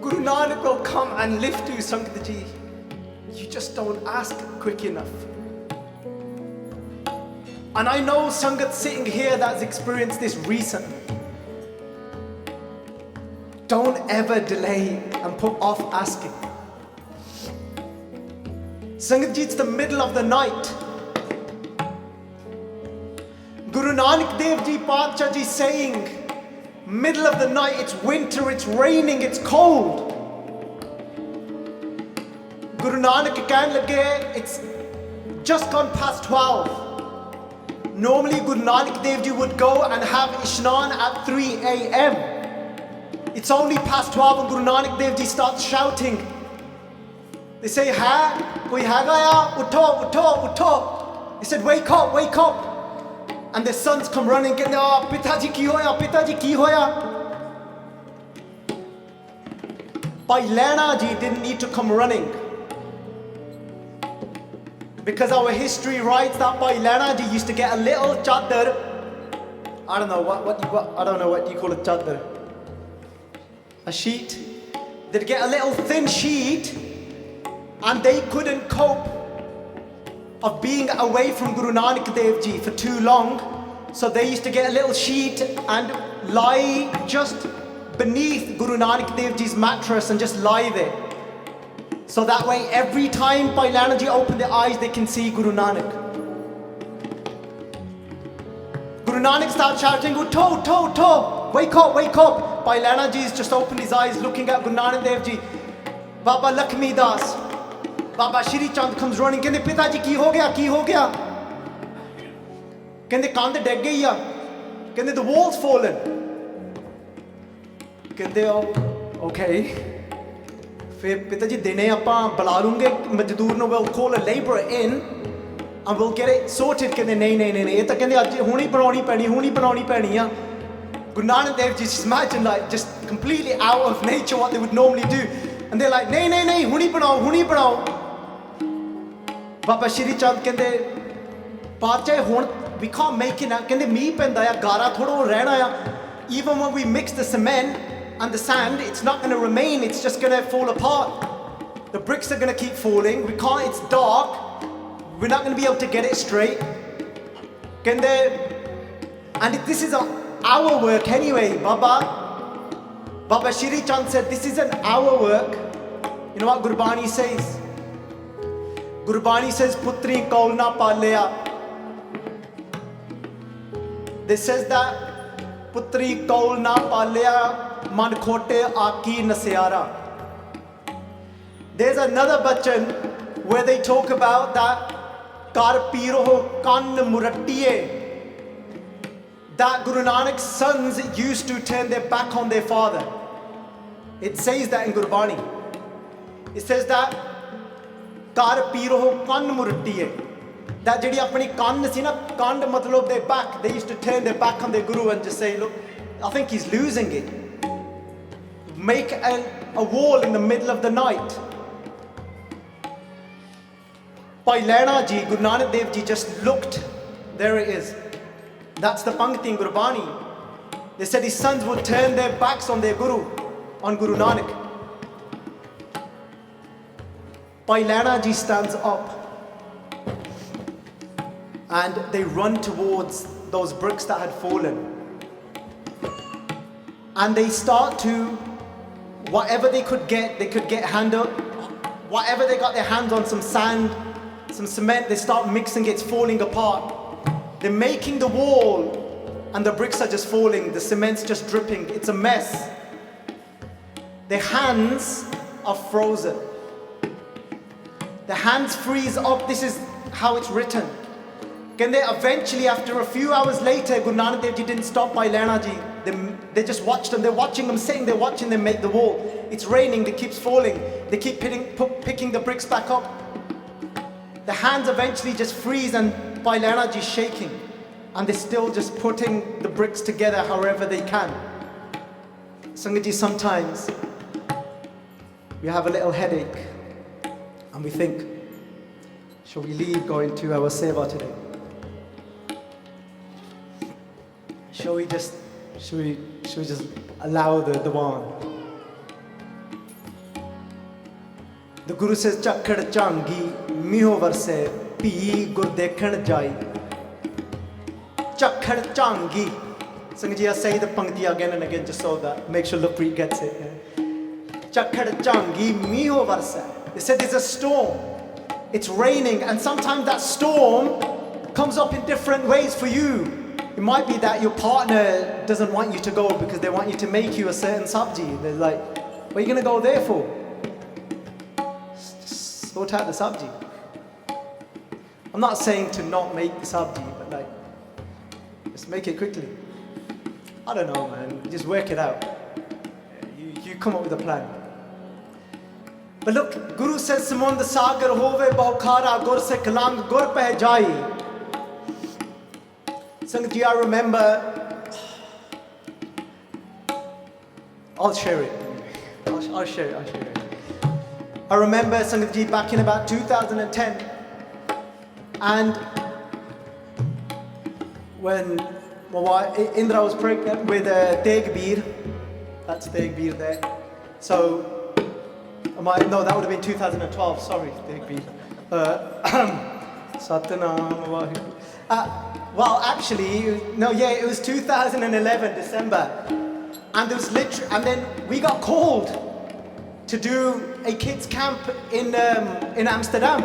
S1: Guru Nanak will come and lift you, Sangat Ji. You just don't ask quick enough. And I know Sangat sitting here that's experienced this recently. Don't ever delay and put off asking. Sangat Ji, it's the middle of the night. Guru Nanak Dev Ji Pacha Ji saying, middle of the night, it's winter, it's raining, it's cold. Guru Nanak ਕਹਿਣ ਲੱਗੇ, it's just gone past 12. Normally Guru Nanak Dev Ji would go and have Ishnan at 3 a.m. It's only past 12 and Guru Nanak Dev Ji starts shouting. They say, hai, koi haga ya, utho, utho, utho. He said, wake up, wake up. And their sons come running, get oh, Pitaji ki hoya, Pitaji ki hoya. Bhai Lehna Ji didn't need to come running. Because our history writes that Bhai Lehna Ji used to get a little chadar. I don't know what you call a chadar. A sheet. They'd get a little thin sheet, and they couldn't cope of being away from Guru Nanak Dev Ji for too long. So they used to get a little sheet and lie just beneath Guru Nanak Dev Ji's mattress and just lie there. So that way, every time Bhai Lehna Ji open their eyes, they can see Guru Nanak. Guru Nanak starts shouting, Utho, utho, utho, wake up, wake up. Bhai Lehna Ji has just opened his eyes, looking at Guru Nanak Dev Ji. Baba Lakshmi Das, Baba Shri Chand comes running, कहते पिताजी की हो गया, की हो गया? कहते कंध डग गई आ, कहते the wall's fallen. कहते oh, okay. फिर पिताजी दिने आपां बुला लूंगे मजदूर ਨੂੰ we'll call a labourer in and we'll get it sorted. कहते नहीं नहीं नहीं ये तो कहते ਅੱਜ ਹੁਣੀ ਬਣਾਉਣੀ ਪੈਣੀ ਆ. Guru Nanak Dev Ji, just imagine like just completely out of nature what they would normally do. And they're like, nahi, nahi, nahi, huni banao. Baba Shri Chand kende, Pache hon, we can't make it now. Kende mee penda ya, gara thoda rehna ya. Even when we mix the cement and the sand, it's not going to remain, it's just going to fall apart. The bricks are going to keep falling, we can't, it's dark, we're not going to be able to get it straight. Kende, and this is our work anyway, Baba Shri Chand said, this isn't our work. You know what Gurbani says? Gurbani says, Putri kaul na palya. This says that, Putri kaul na palya, man khote aaki nasyara. There's another Bachan where they talk about that, Kar piroho kan murattiye. That Guru Nanak's sons used to turn their back on their father. It says that in Gurbani. It says that Kar piroho kan murattiye. That jehdi apni kan si na, kan matlab their back. They used to turn their back on their Guru and just say, look, I think he's losing it. Make a wall in the middle of the night. Bhai Lehna Ji, Guru Nanak Dev Ji just looked. There it is. That's the Pankti in Gurbani. They said his sons would turn their backs on their Guru, on Guru Nanak. Bhai Lehna Ji stands up and they run towards those bricks that had fallen. And they start to, whatever they could get hand up, whatever they got their hands on, some sand, some cement, they start mixing it, it's falling apart. They're making the wall and the bricks are just falling, the cement's just dripping, it's a mess. Their hands are frozen. The hands freeze up, this is how it's written. Can they eventually, after a few hours later, Guru Nanak Dev Ji didn't stop Bhai Lehna Ji. They just watched them, they're watching them sitting, they're watching them make the wall. It's raining, it keeps falling. They keep picking the bricks back up. The hands eventually just freeze and Bhai Lehna Ji shaking. And they're still just putting the bricks together however they can. Sangat Ji, sometimes we have a little headache and we think, shall we leave going to our seva today? Shall we just allow the one? The Guru says, Chakhad changi miho varse pi gur dekhan jai. Chakhad changi. Sangaji, I say the pankti again and again just so that make sure Lupri gets it. Chakhad changi miho varse. They said there's a storm. It's raining and sometimes that storm comes up in different ways for you. It might be that your partner doesn't want you to go because they want you to make you a certain sabji. They're like, what are you going to go there for? Just sort out the sabji. I'm not saying to not make the sabji, but like, just make it quickly. I don't know, man. Just work it out. You come up with a plan. But look, Guru says, Samund sagar hove bahukara gur se kalang gur peh jai. Sangat Ji, I remember, I'll share it. I'll share it. I remember, Sangat Ji, back in about 2010, and when my wife, Indra was pregnant with Tegbir, that's Tegbir there. So, no, that would have been 2012, sorry, Tegbir. Satnam Vaheguru. Well, actually, no, yeah, it was 2011, December. And there was and then we got called to do a kids camp in Amsterdam.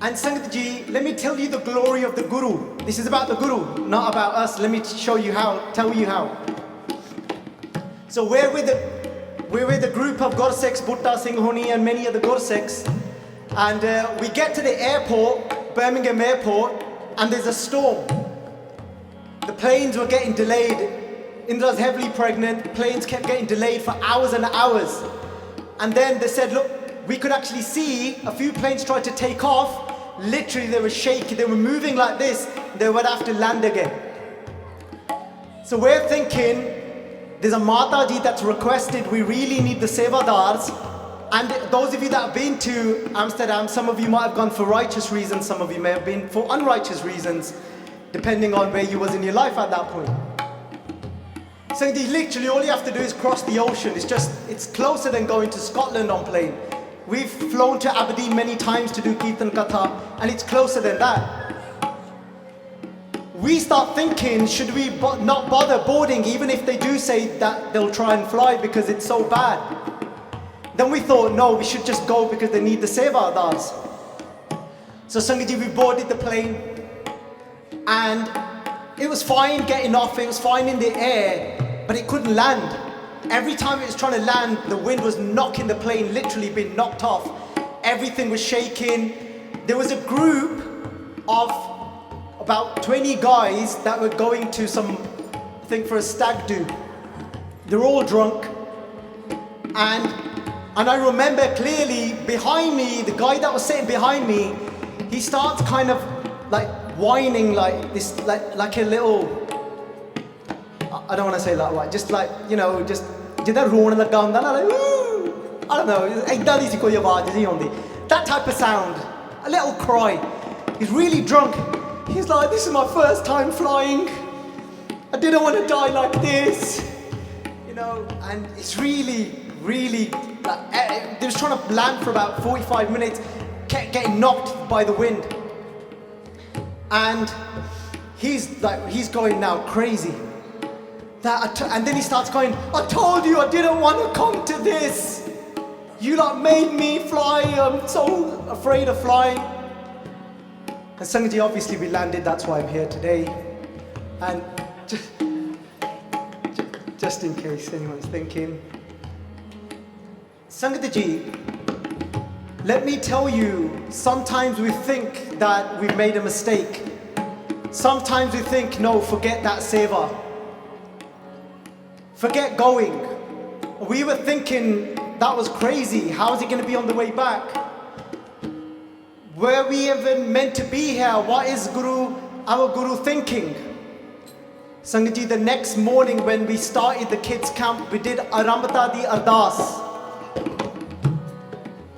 S1: And Sangat Ji, let me tell you the glory of the Guru. This is about the Guru, not about us. Let me tell you how. So we're with the group of Gurseks, Butta Singh Honi and many other Gurseks. And we get to the airport, Birmingham airport, and there's a storm. The planes were getting delayed. Indra's heavily pregnant. Planes kept getting delayed for hours and hours. And then they said, look, we could actually see a few planes tried to take off. Literally, they were shaking. They were moving like this. They would have to land again. So we're thinking, there's a Mataji that's requested, we really need the sevadars. And those of you that have been to Amsterdam, some of you might have gone for righteous reasons, some of you may have been for unrighteous reasons, depending on where you was in your life at that point. So literally all you have to do is cross the ocean. It's closer than going to Scotland on plane. We've flown to Aberdeen many times to do Kirtan Katha, and it's closer than that. We start thinking, should we not bother boarding, even if they do say that they'll try and fly because it's so bad. Then we thought, no, we should just go because they need the sevadars. So Sangaji, we boarded the plane, and it was fine getting off, it was fine in the air, but it couldn't land. Every time it was trying to land, the wind was knocking the plane, literally being knocked off. Everything was shaking. There was a group of about 20 guys that were going to some thing for a stag do. They're all drunk. And I remember clearly behind me, the guy that was sitting behind me, he starts kind of like whining like this, like a little, I don't want to say that word, just like, you know, just ਜਿੱਦਾਂ ਰੋਣ ਲੱਗਾ ਹੁੰਦਾ ਨਾ, like, I don't know, ਏਦਾਂ ਦੀ ਸੀ ਕੋਈ ਆਵਾਜ਼ ਜਿਹੀ ਆਉਂਦੀ, that type of sound, a little cry. He's really drunk. He's like, this is my first time flying, I didn't want to die like this, you know. And it's really like, they was trying to land for about 45 minutes, kept getting knocked by the wind. And he's going now crazy. And then he starts going, I told you I didn't want to come to this. You like made me fly, I'm so afraid of flying. And Sangaji, obviously we landed, that's why I'm here today. And just in case anyone's thinking, Sangaji, let me tell you, sometimes we think that we've made a mistake. Sometimes we think, no, forget that seva. Forget going. We were thinking that was crazy. How is it going to be on the way back? Were we even meant to be here? What is our Guru thinking? Sangaji, the next morning when we started the kids camp, we did Arambata di Ardas.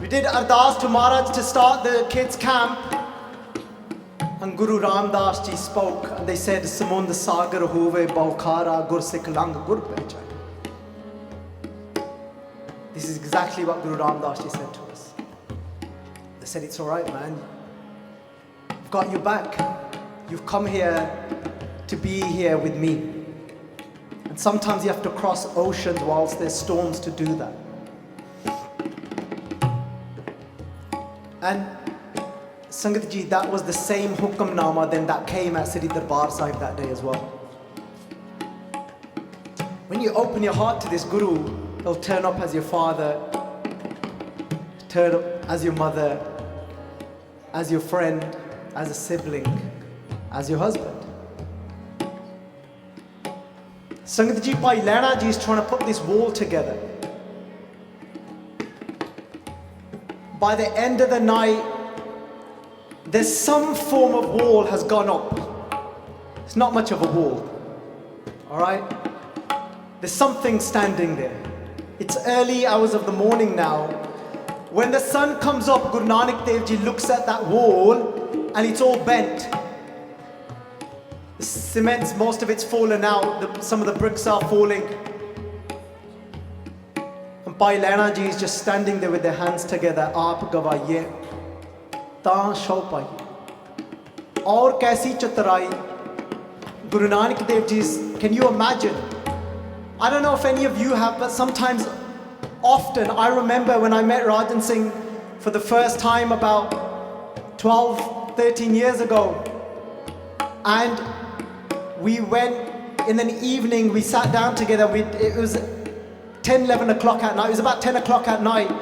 S1: We did Ardas to Maharaj to start the kids camp. And Guru Ramdas Ji spoke, and they said, Samund Sagar Hove Baukhara Gur Sikh Lang Gur Bechai. This is exactly what Guru Ramdas Ji said to us. They said, it's alright, man. I've got you back. You've come here to be here with me. And sometimes you have to cross oceans whilst there's storms to do that. And Sangat Ji, that was the same hukamnama then that came at Sri Darbar Sahib that day as well. When you open your heart to this Guru, he'll turn up as your father, turn up as your mother, as your friend, as a sibling, as your husband. Sangat Ji, Bhai Lehna Ji is trying to put this wall together. By the end of the night, there's some form of wall has gone up. It's not much of a wall, all right? There's something standing there. It's early hours of the morning now. When the sun comes up, Guru Nanak Dev Ji looks at that wall and it's all bent. The cement's, most of it's fallen out. Some of the bricks are falling. And Bhai Lehna Ji is just standing there with their hands together. Aap gawaiye. ਤਾਂ show ਪਾਈ ਔਰ ਕੈਸੀ ਚਤਰਾਈ Guru Nanak Dev Ji, can you imagine? I don't know if any of you have, but sometimes, often, I remember when I met Rajan Singh for the first time about 12, 13 years ago, and we went in an evening, we sat down together, it was 10, 11 o'clock at night, it was about 10 o'clock at night.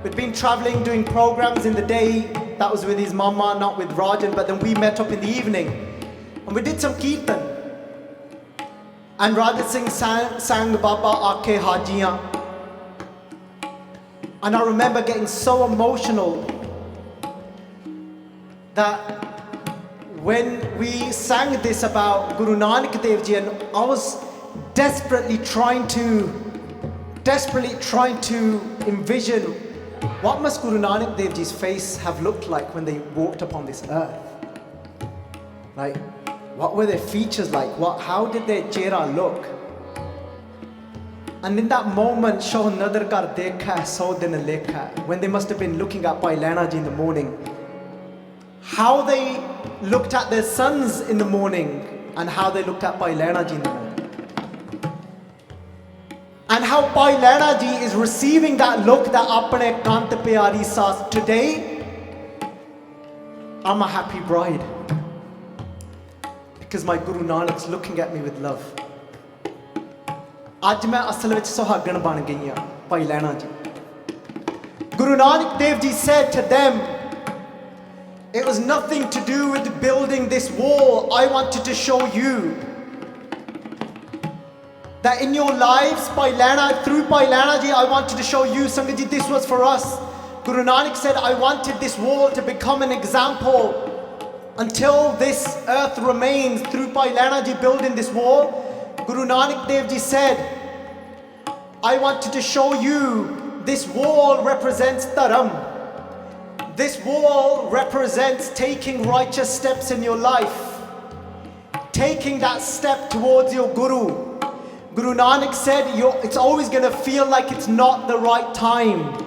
S1: We'd been traveling, doing programs in the day. That was with his mama, not with Rajan, but then we met up in the evening. And we did some kirtan. And Rajan Singh sang Baba Aake Hajiyan. And I remember getting so emotional that when we sang this about Guru Nanak Dev Ji, and I was desperately trying to envision what must Guru Nanak Dev Ji's face have looked like when they walked upon this earth. Like, what were their features like? How did their chehra look? And in that moment, Shoh nadar kar dekha hai, so din lekha hai, when they must have been looking at Bhai Lehna Ji in the morning, how they looked at their sons in the morning, and how they looked at Bhai Lehna Ji in the morning. And how Bhai Lehna Ji is receiving that look that apne kant pyari saas. Today, I'm a happy bride because my Guru Nanak's looking at me with love. आज मैं असल विच सुहागण बन गई हां भाई लहणा जी. Guru Nanak Dev Ji said to them, it was nothing to do with building this wall. I wanted to show you that in your lives, through Bhai Lehna Ji, I wanted to show you, Sangat Ji, this was for us. Guru Nanak said, I wanted this wall to become an example until this earth remains. Through Bhai Lehna Ji building this wall, Guru Nanak Dev Ji said, I wanted to show you this wall represents dharam. This wall represents taking righteous steps in your life, taking that step towards your Guru. Guru Nanak said, it's always going to feel like it's not the right time.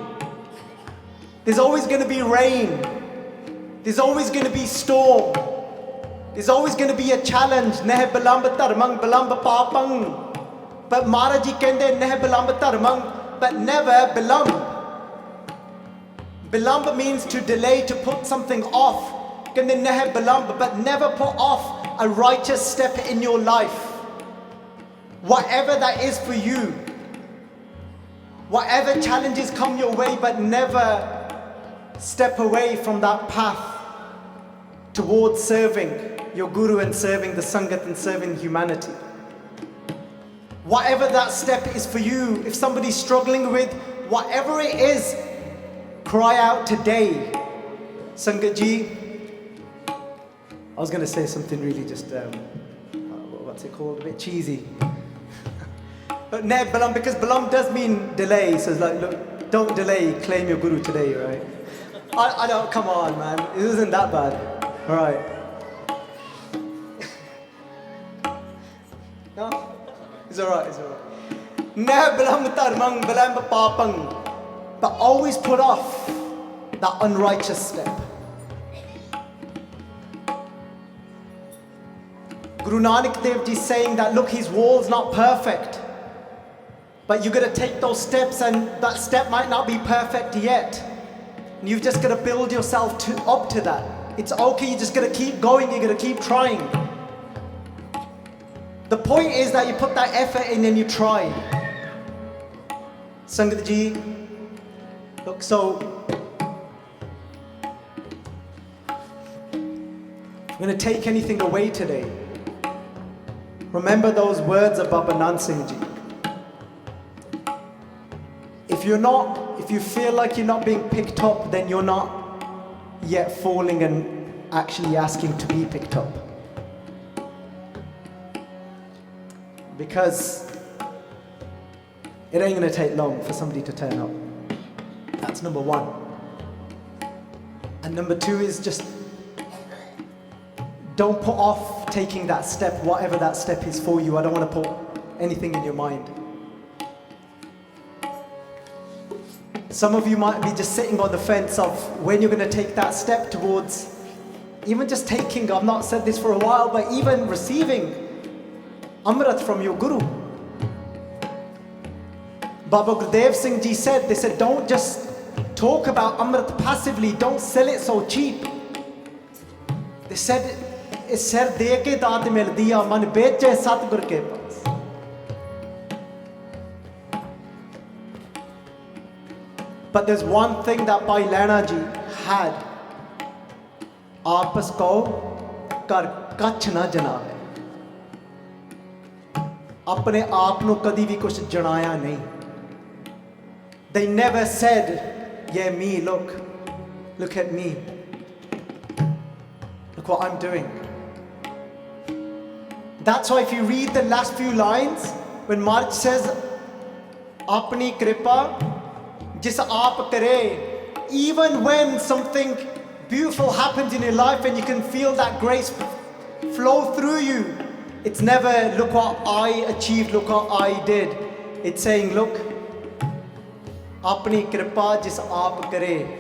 S1: There's always going to be rain. There's always going to be storm. There's always going to be a challenge. Neh bilamb dharmang bilamb papang. But Maharaj Ji kende neh bilamb dharmang, but never bilamb. Bilamb means to delay, to put something off. Kende neh bilamb, but never put off a righteous step in your life. Whatever that is for you. Whatever challenges come your way, but never step away from that path towards serving your Guru and serving the Sangat and serving humanity. Whatever that step is for you, if somebody's struggling with whatever it is, cry out today. Sangat Ji, I was going to say something really just, what's it called, a bit cheesy. But ne balam, because balam does mean delay, so it's like, look, don't delay, claim your Guru today, right? I don't, come on man, it isn't that bad, alright. No? It's alright, it's alright. Ne bilam tarmang bilam papang. But always put off that unrighteous step. Guru Nanak Dev Ji saying that, look, his wall's not perfect, but you're going to take those steps, and that step might not be perfect yet. And you've just got to build yourself up to that. It's okay, you're just going to keep going, you're going to keep trying. The point is that you put that effort in and you try. Sangat Ji, look, so I'm going to take anything away today. Remember those words of Baba Nand Singh Ji. If you feel like you're not being picked up, then you're not yet falling and actually asking to be picked up. Because it ain't going to take long for somebody to turn up. That's number one. And number two is just don't put off taking that step, whatever that step is for you. I don't want to put anything in your mind. Some of you might be just sitting on the fence of when you're going to take that step towards even just taking, I've not said this for a while, but even receiving Amrit from your Guru. Baba Gurdev Singh Ji said, they said, don't just talk about Amrit passively, don't sell it so cheap. They said, sir de ke daat mildi a man Bechai Satgur ke paas. But there's one thing that Bhai Lehna Ji had. Aapas ko kar kach na janaave. Apne aap nu kadi bhi kuch janaya nahi. They never said, yeah, me, look at me. Look what I'm doing. That's why if you read the last few lines, when March says, Apni kripa, jis aap kare, even when something beautiful happens in your life and you can feel that grace flow through you, it's never, look what I achieved, look what I did. It's saying, look, Apni kripa jis aap kare.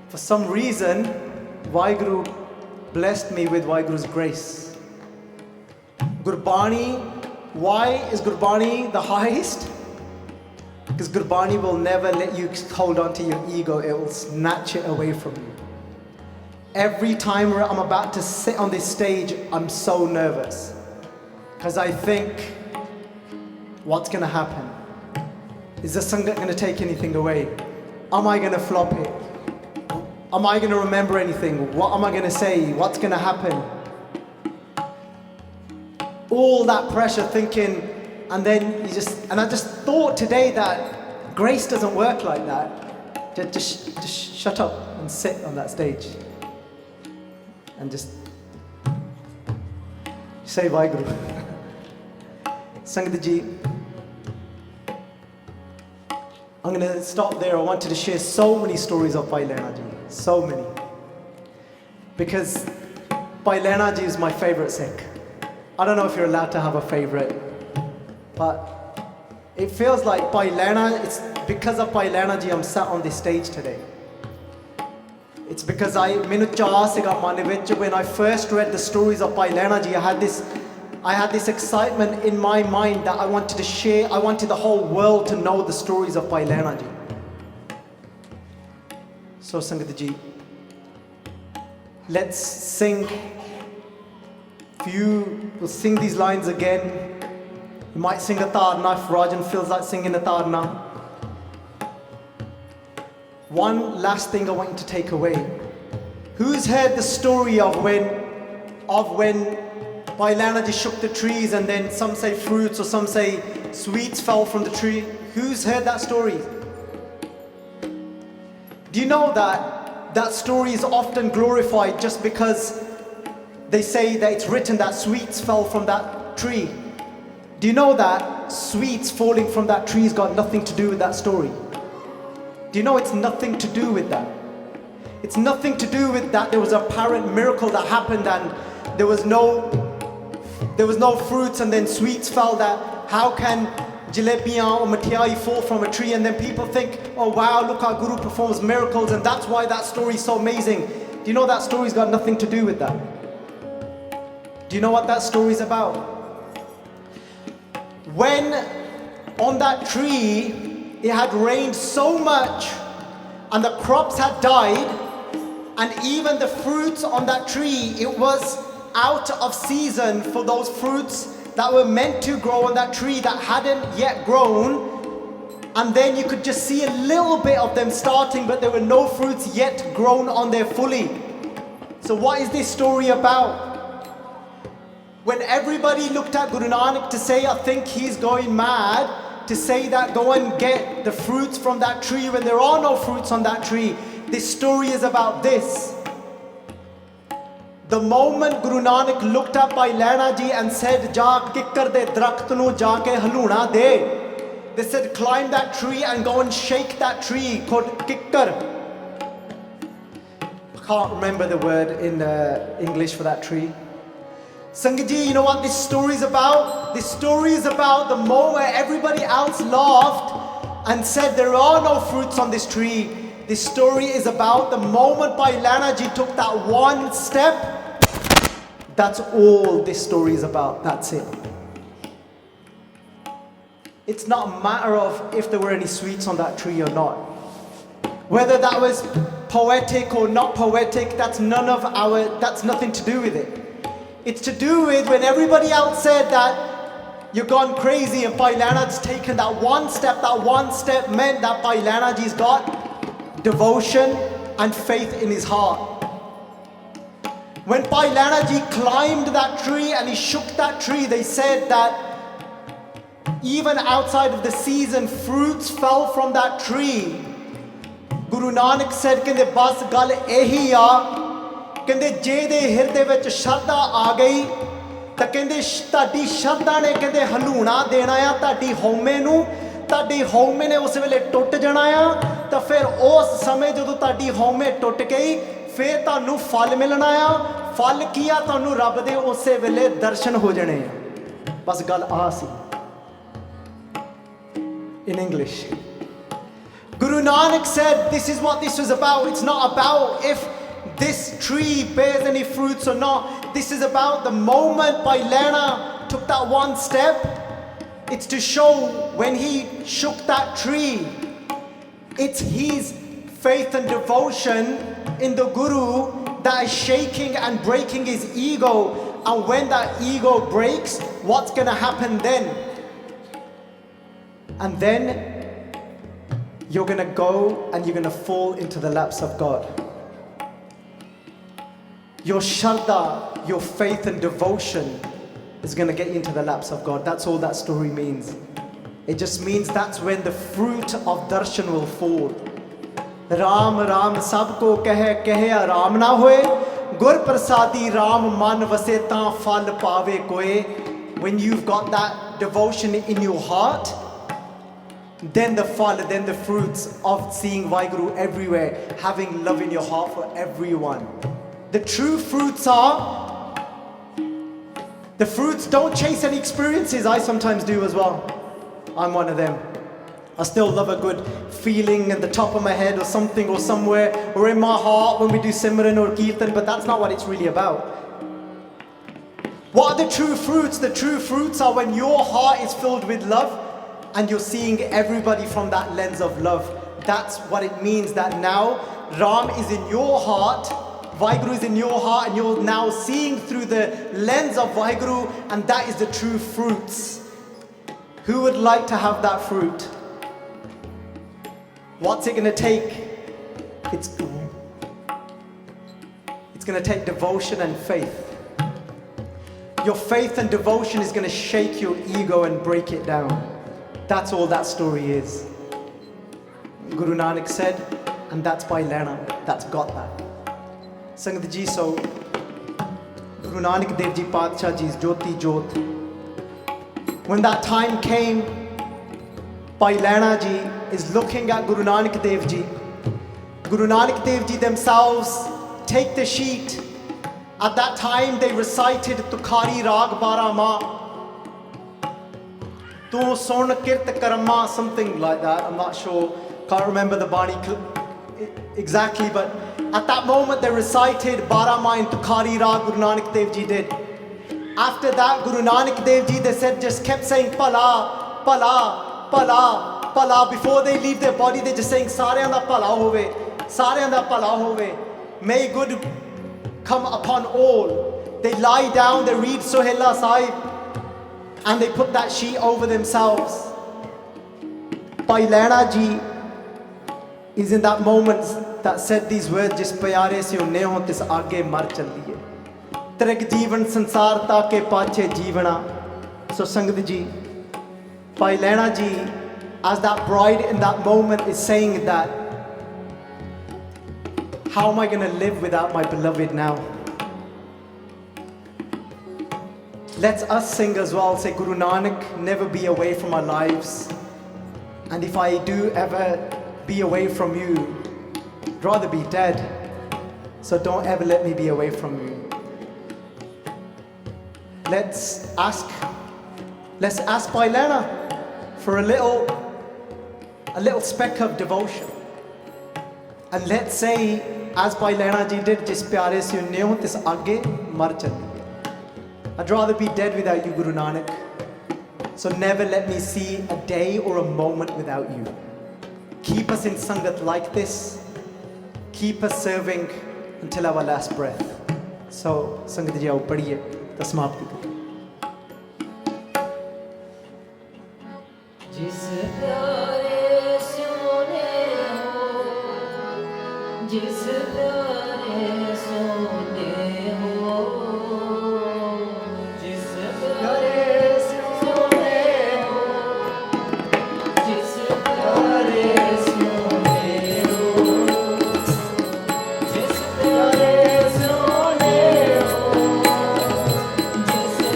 S1: For some reason, Vaheguru blessed me with Vaheguru's grace. Gurbani, why is Gurbani the highest? Because Gurbani will never let you hold on to your ego, it will snatch it away from you. Every time I'm about to sit on this stage, I'm so nervous. Because I think, what's going to happen? Is the Sangat going to take anything away? Am I going to flop it? Am I going to remember anything? What am I going to say? What's going to happen? All that pressure thinking, and then I just thought today that grace doesn't work like that. Just shut up and sit on that stage. And just say Vaheguru. Sangat Ji, I'm going to stop there. I wanted to share so many stories of Bhai Lehna Ji. So many. Because Bhai Lehna Ji is my favorite Sikh. I don't know if you're allowed to have a favorite, but it feels like Bhai Lehna, it's because of Bhai Lehna Ji I'm sat on this stage today. It's because when I first read the stories of Bhai Lehna Ji, I had this excitement in my mind that I wanted to share. I wanted the whole world to know the stories of Bhai Lehna Ji. So Sangat Ji, let's sing. We'll sing these lines again. You might sing a tarna if Rajan feels like singing a tarna. One last thing I want you to take away. Who's heard the story of when Bhai Lehna Ji shook the trees and then some say fruits or some say sweets fell from the tree? Who's heard that story? Do you know that story is often glorified just because they say that it's written that sweets fell from that tree? Do you know that sweets falling from that tree has got nothing to do with that story? Do you know it's nothing to do with that? It's nothing to do with that there was an apparent miracle that happened and there was no fruits and then sweets fell. That how can jalebiyan or mithiyai fall from a tree and then people think, oh wow, look how Guru performs miracles and that's why that story is so amazing. Do you know that story's got nothing to do with that? Do you know what that story's about? When on that tree it had rained so much and the crops had died and even the fruits on that tree, it was out of season for those fruits that were meant to grow on that tree that hadn't yet grown, and then you could just see a little bit of them starting, but there were no fruits yet grown on there fully. So what is this story about? When everybody looked at Guru Nanak to say, I think he's going mad, to say that go and get the fruits from that tree when there are no fruits on that tree, this story is about this. The moment Guru Nanak looked at Bhai Lehna Ji and said, Ja kikkar de drakht nu ja ke haluna de. They said, climb that tree and go and shake that tree called kikkar. I can't remember the word in English for that tree. Sangat Ji, you know what this story is about? This story is about the moment everybody else laughed and said there are no fruits on this tree. This story is about the moment Bhai Lehna Ji took that one step. That's all this story is about. That's it. It's not a matter of if there were any sweets on that tree or not. Whether that was poetic or not poetic, that's nothing to do with it. It's to do with when everybody else said that you've gone crazy and Bhai Lehna Ji's taken that one step meant that Bhai Lehna Ji's got devotion and faith in his heart. When Bhai Lehna Ji climbed that tree and he shook that tree, they said that even outside of the season, fruits fell from that tree. Guru Nanak said, Kende bas gal ehi ya, Kende je de hirde vich shraddha aa gayi, ਤਾਂ ਕਹਿੰਦੇ ਤੁਹਾਡੀ ਸ਼ਰਧਾ ਨੇ ਕਹਿੰਦੇ ਹਲੂਣਾ ਦੇਣਾ ਆ ਤੁਹਾਡੀ ਹਉਮੈ ਨੂੰ, ਤੁਹਾਡੀ ਹਉਮੈ ਨੇ ਉਸ ਵੇਲੇ ਟੁੱਟ ਜਾਣਾ ਆ। ਤਾਂ ਫਿਰ ਉਸ ਸਮੇਂ ਜਦੋਂ ਤੁਹਾਡੀ ਹਉਮੈ ਟੁੱਟ ਗਈ ਫਿਰ ਤੁਹਾਨੂੰ ਫਲ ਮਿਲਣਾ ਆ। ਫਲ ਕੀ ਆ? ਤੁਹਾਨੂੰ ਰੱਬ ਦੇ ਉਸੇ ਵੇਲੇ ਦਰਸ਼ਨ ਹੋ ਜਾਣੇ ਆ। ਬਸ ਗੱਲ ਆ ਸੀ। In English, Guru Nanak said this is what this was about. It's not about if this tree bears any fruits or not. This is about the moment Bhai Lehna took that one step. It's to show when he shook that tree, it's his faith and devotion in the Guru that is shaking and breaking his ego. And when that ego breaks, what's going to happen then? And then you're going to go and you're going to fall into the laps of God. Your shraddha, your faith and devotion is going to get you into the laps of God. That's all that story means. It just means that's when the fruit of darshan will fall. Ram Ram sab ko kahe kahe aram na hoye, gur prasadi Ram man vase taan phal paave koe. When you've got that devotion in your heart, then the phal, then the fruits of seeing Vaheguru everywhere, having love in your heart for everyone. The true fruits are, the fruits don't chase any experiences. I sometimes do as well. I'm one of them. I still love a good feeling at the top of my head or something or somewhere or in my heart when we do Simran or Kirtan, but that's not what it's really about. What are the true fruits? The true fruits are when your heart is filled with love and you're seeing everybody from that lens of love. That's what it means, that now Ram is in your heart, Vaheguru is in your heart, and you're now seeing through the lens of Vaheguru, and that is the true fruits. Who would like to have that fruit? What's it going to take? It's going to take devotion and faith. Your faith and devotion is going to shake your ego and break it down. That's all that story is. Guru Nanak said, and that's Bhai Lehna, that's got that. Sangat ji, so Guru Nanak Dev Ji Padshah Ji's Joti Jot. When that time came, Bhai Lehna Ji is looking at Guru Nanak Dev Ji. Guru Nanak Dev Ji themselves take the sheet. At that time they recited Tukhari Rag Barama. Tu Son Kirt Karma, something like that. I'm not sure, can't remember the Bani exactly, but at that moment they recited Barama in Tukhari Rag, Guru Nanak Dev Ji did. After that, Guru Nanak Dev Ji, they said, just kept saying Pala, Pala, Pala, Pala. Before they leave their body, they're just saying Sareyan da Pala hove, Sareyan da Pala hove. May good come upon all. They lie down, they read Sohela Sahib, and they put that sheet over themselves. Bhai Lehna Ji is in that moment that said these words, Jis Pyare Sio Nehu, tis aage mar chaliye. Trek Jeevan Sansar ta ke pache jeevana. So Sangat Ji, Bhai Lehna Ji, as that bride in that moment is saying that, how am I going to live without my beloved now? Let's us sing as well, say Guru Nanak, never be away from our lives. And if I do ever be away from you, I'd rather be dead. So don't ever let me be away from you. Let's ask Bhai Lehna for a little speck of devotion. And let's say, as Bhai Lehna Ji did, Jis Pyare Sio Nehu, tis aage mar chaliye. I'd rather be dead without you, Guru Nanak. So never let me see a day or a moment without you. Keep us in Sangat like this. Keep us serving until our last breath. So, Sangat Ji, aao padhiye, ta samapti kariye.
S2: जिस प्यारे स्यो नेहु, जिस प्यारे स्यो नेहु, जिस प्यारे स्यो नेहु, जिस प्यारे स्यो नेहु, जिस प्यारे स्यो नेहु, जिस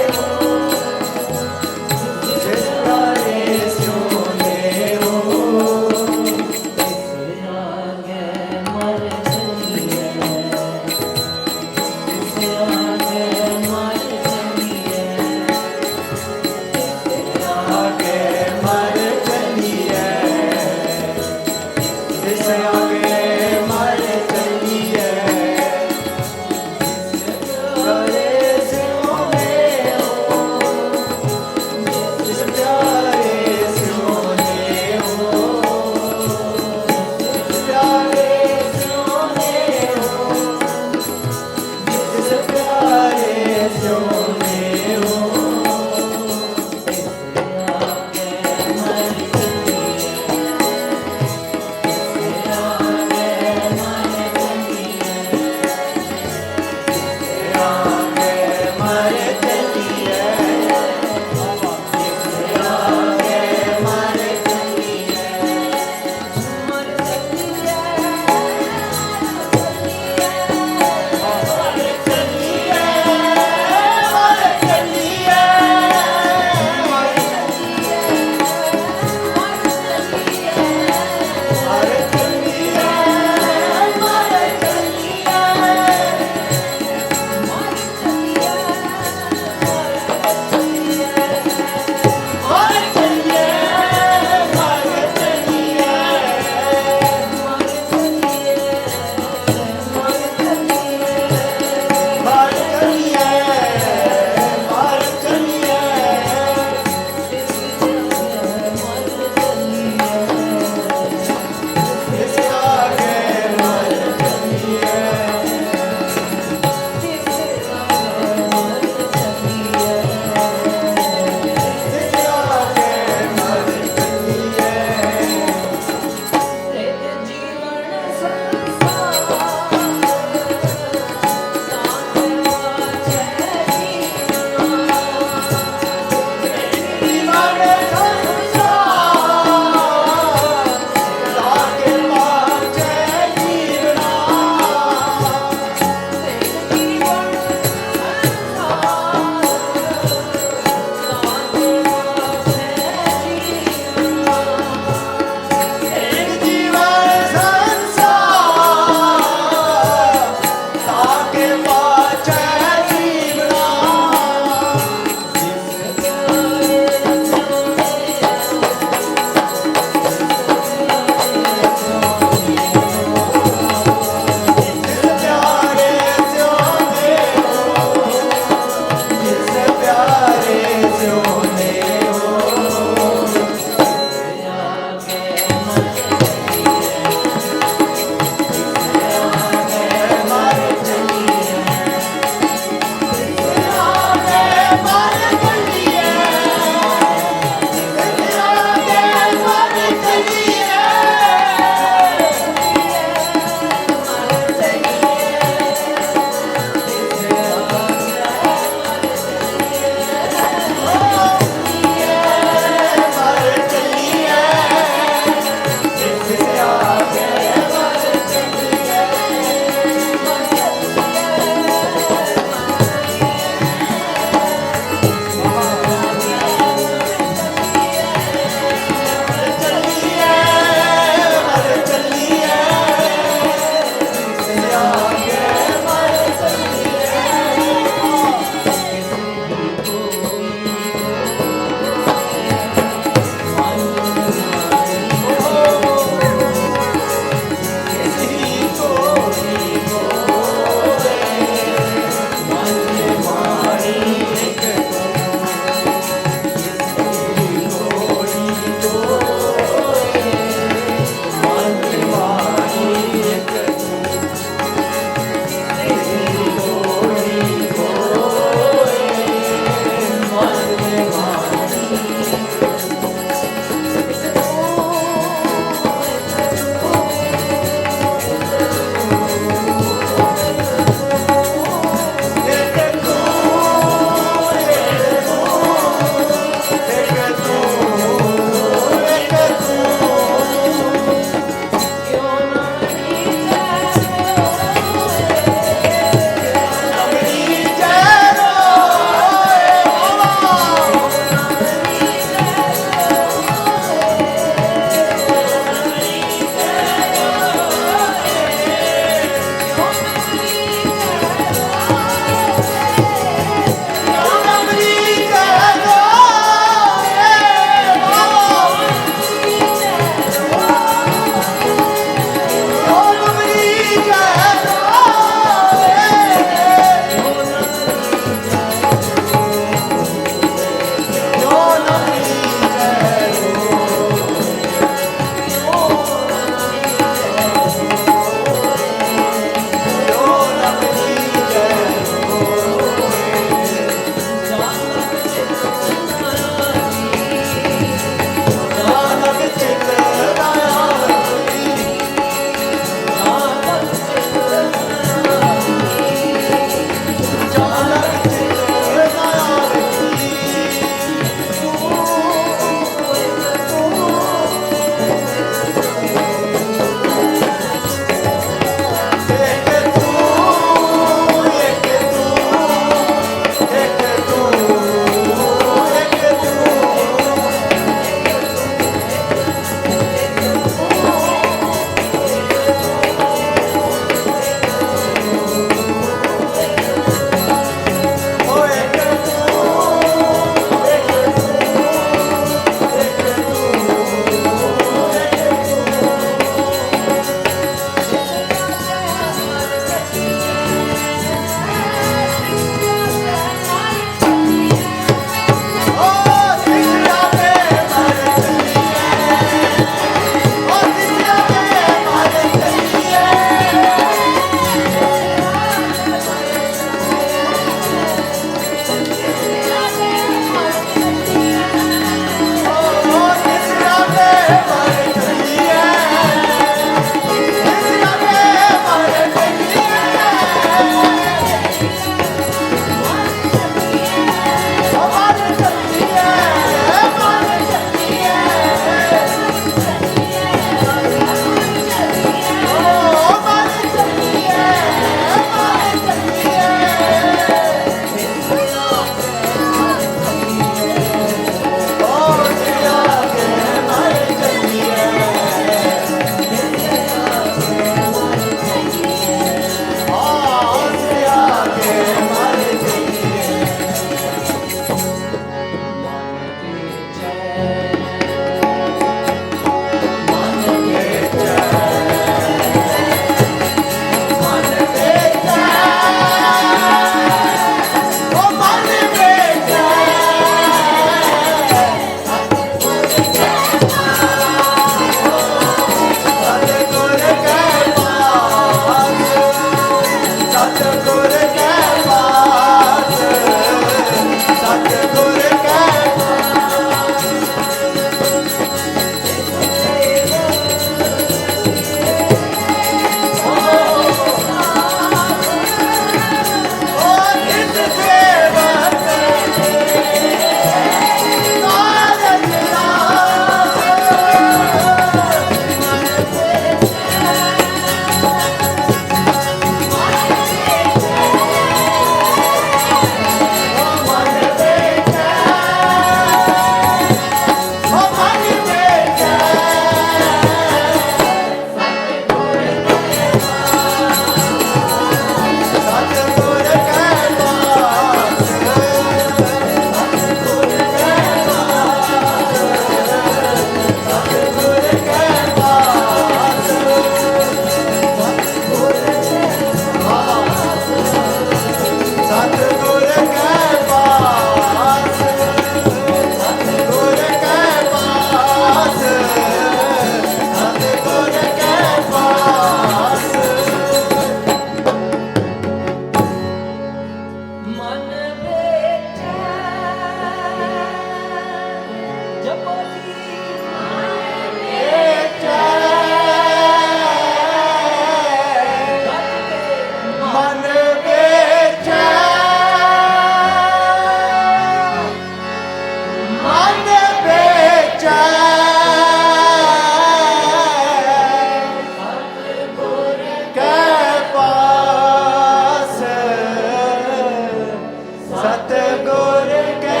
S1: सतगुर के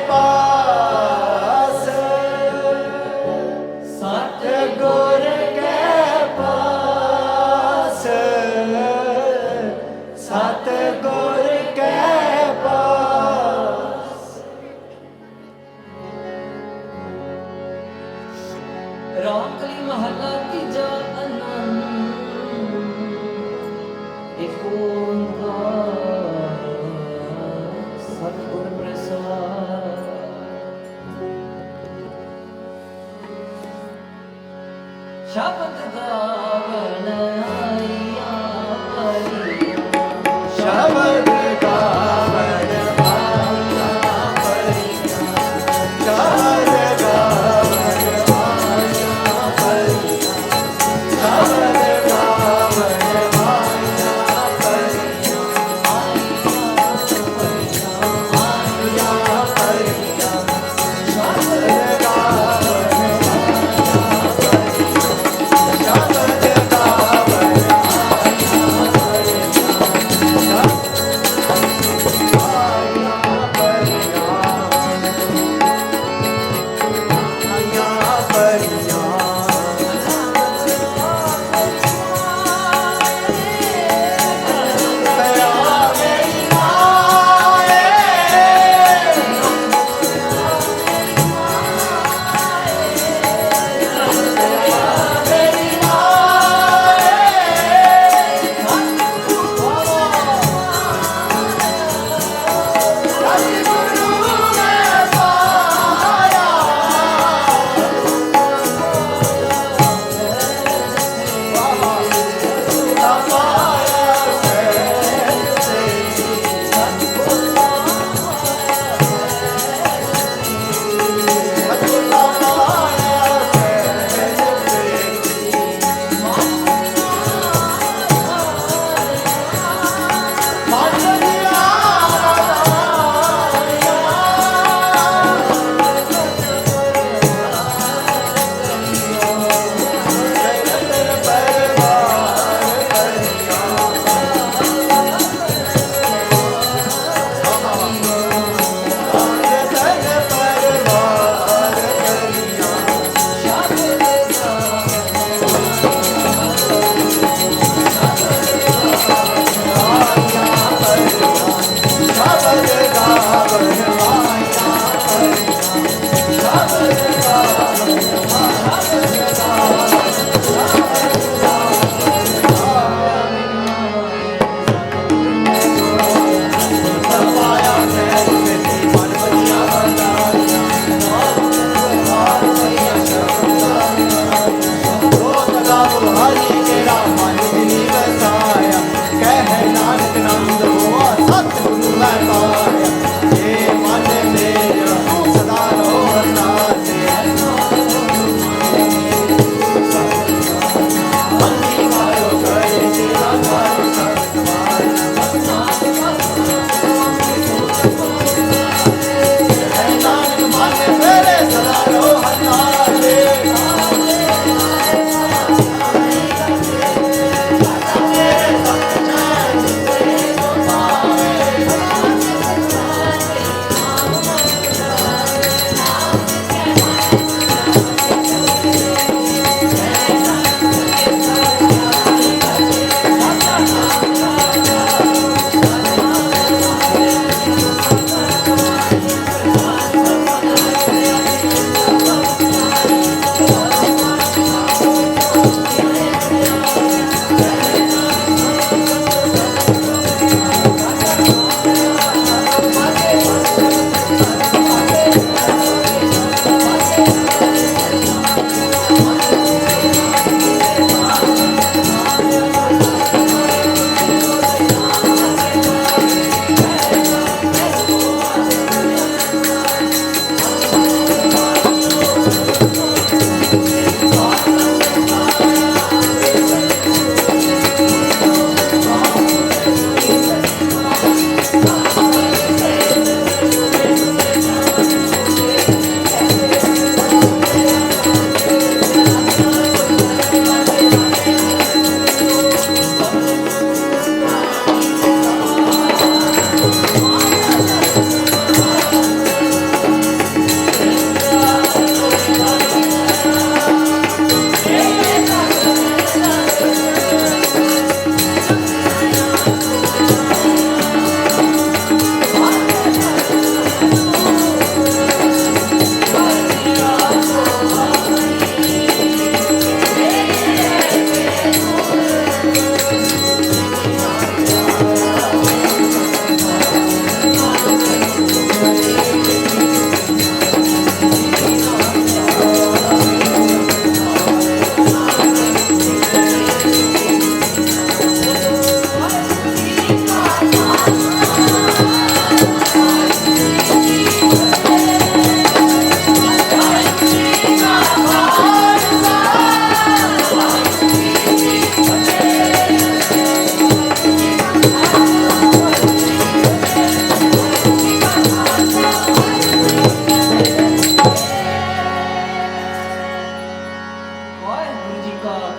S1: पास, सतगुर के पास, सतगुर के पास।
S2: रामकली महला तीजा आनंद, एक ओंकार सतगुर प्रसाद। शब्द गावन आइया परिया,
S1: शब्द गावन आया परिया, शब्द गावन आया परिया, शब्द गावन आया परिया, आया परिया, शब्द गावन आया परिया, शब्द गावन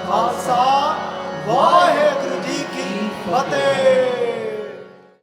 S2: ਕਾ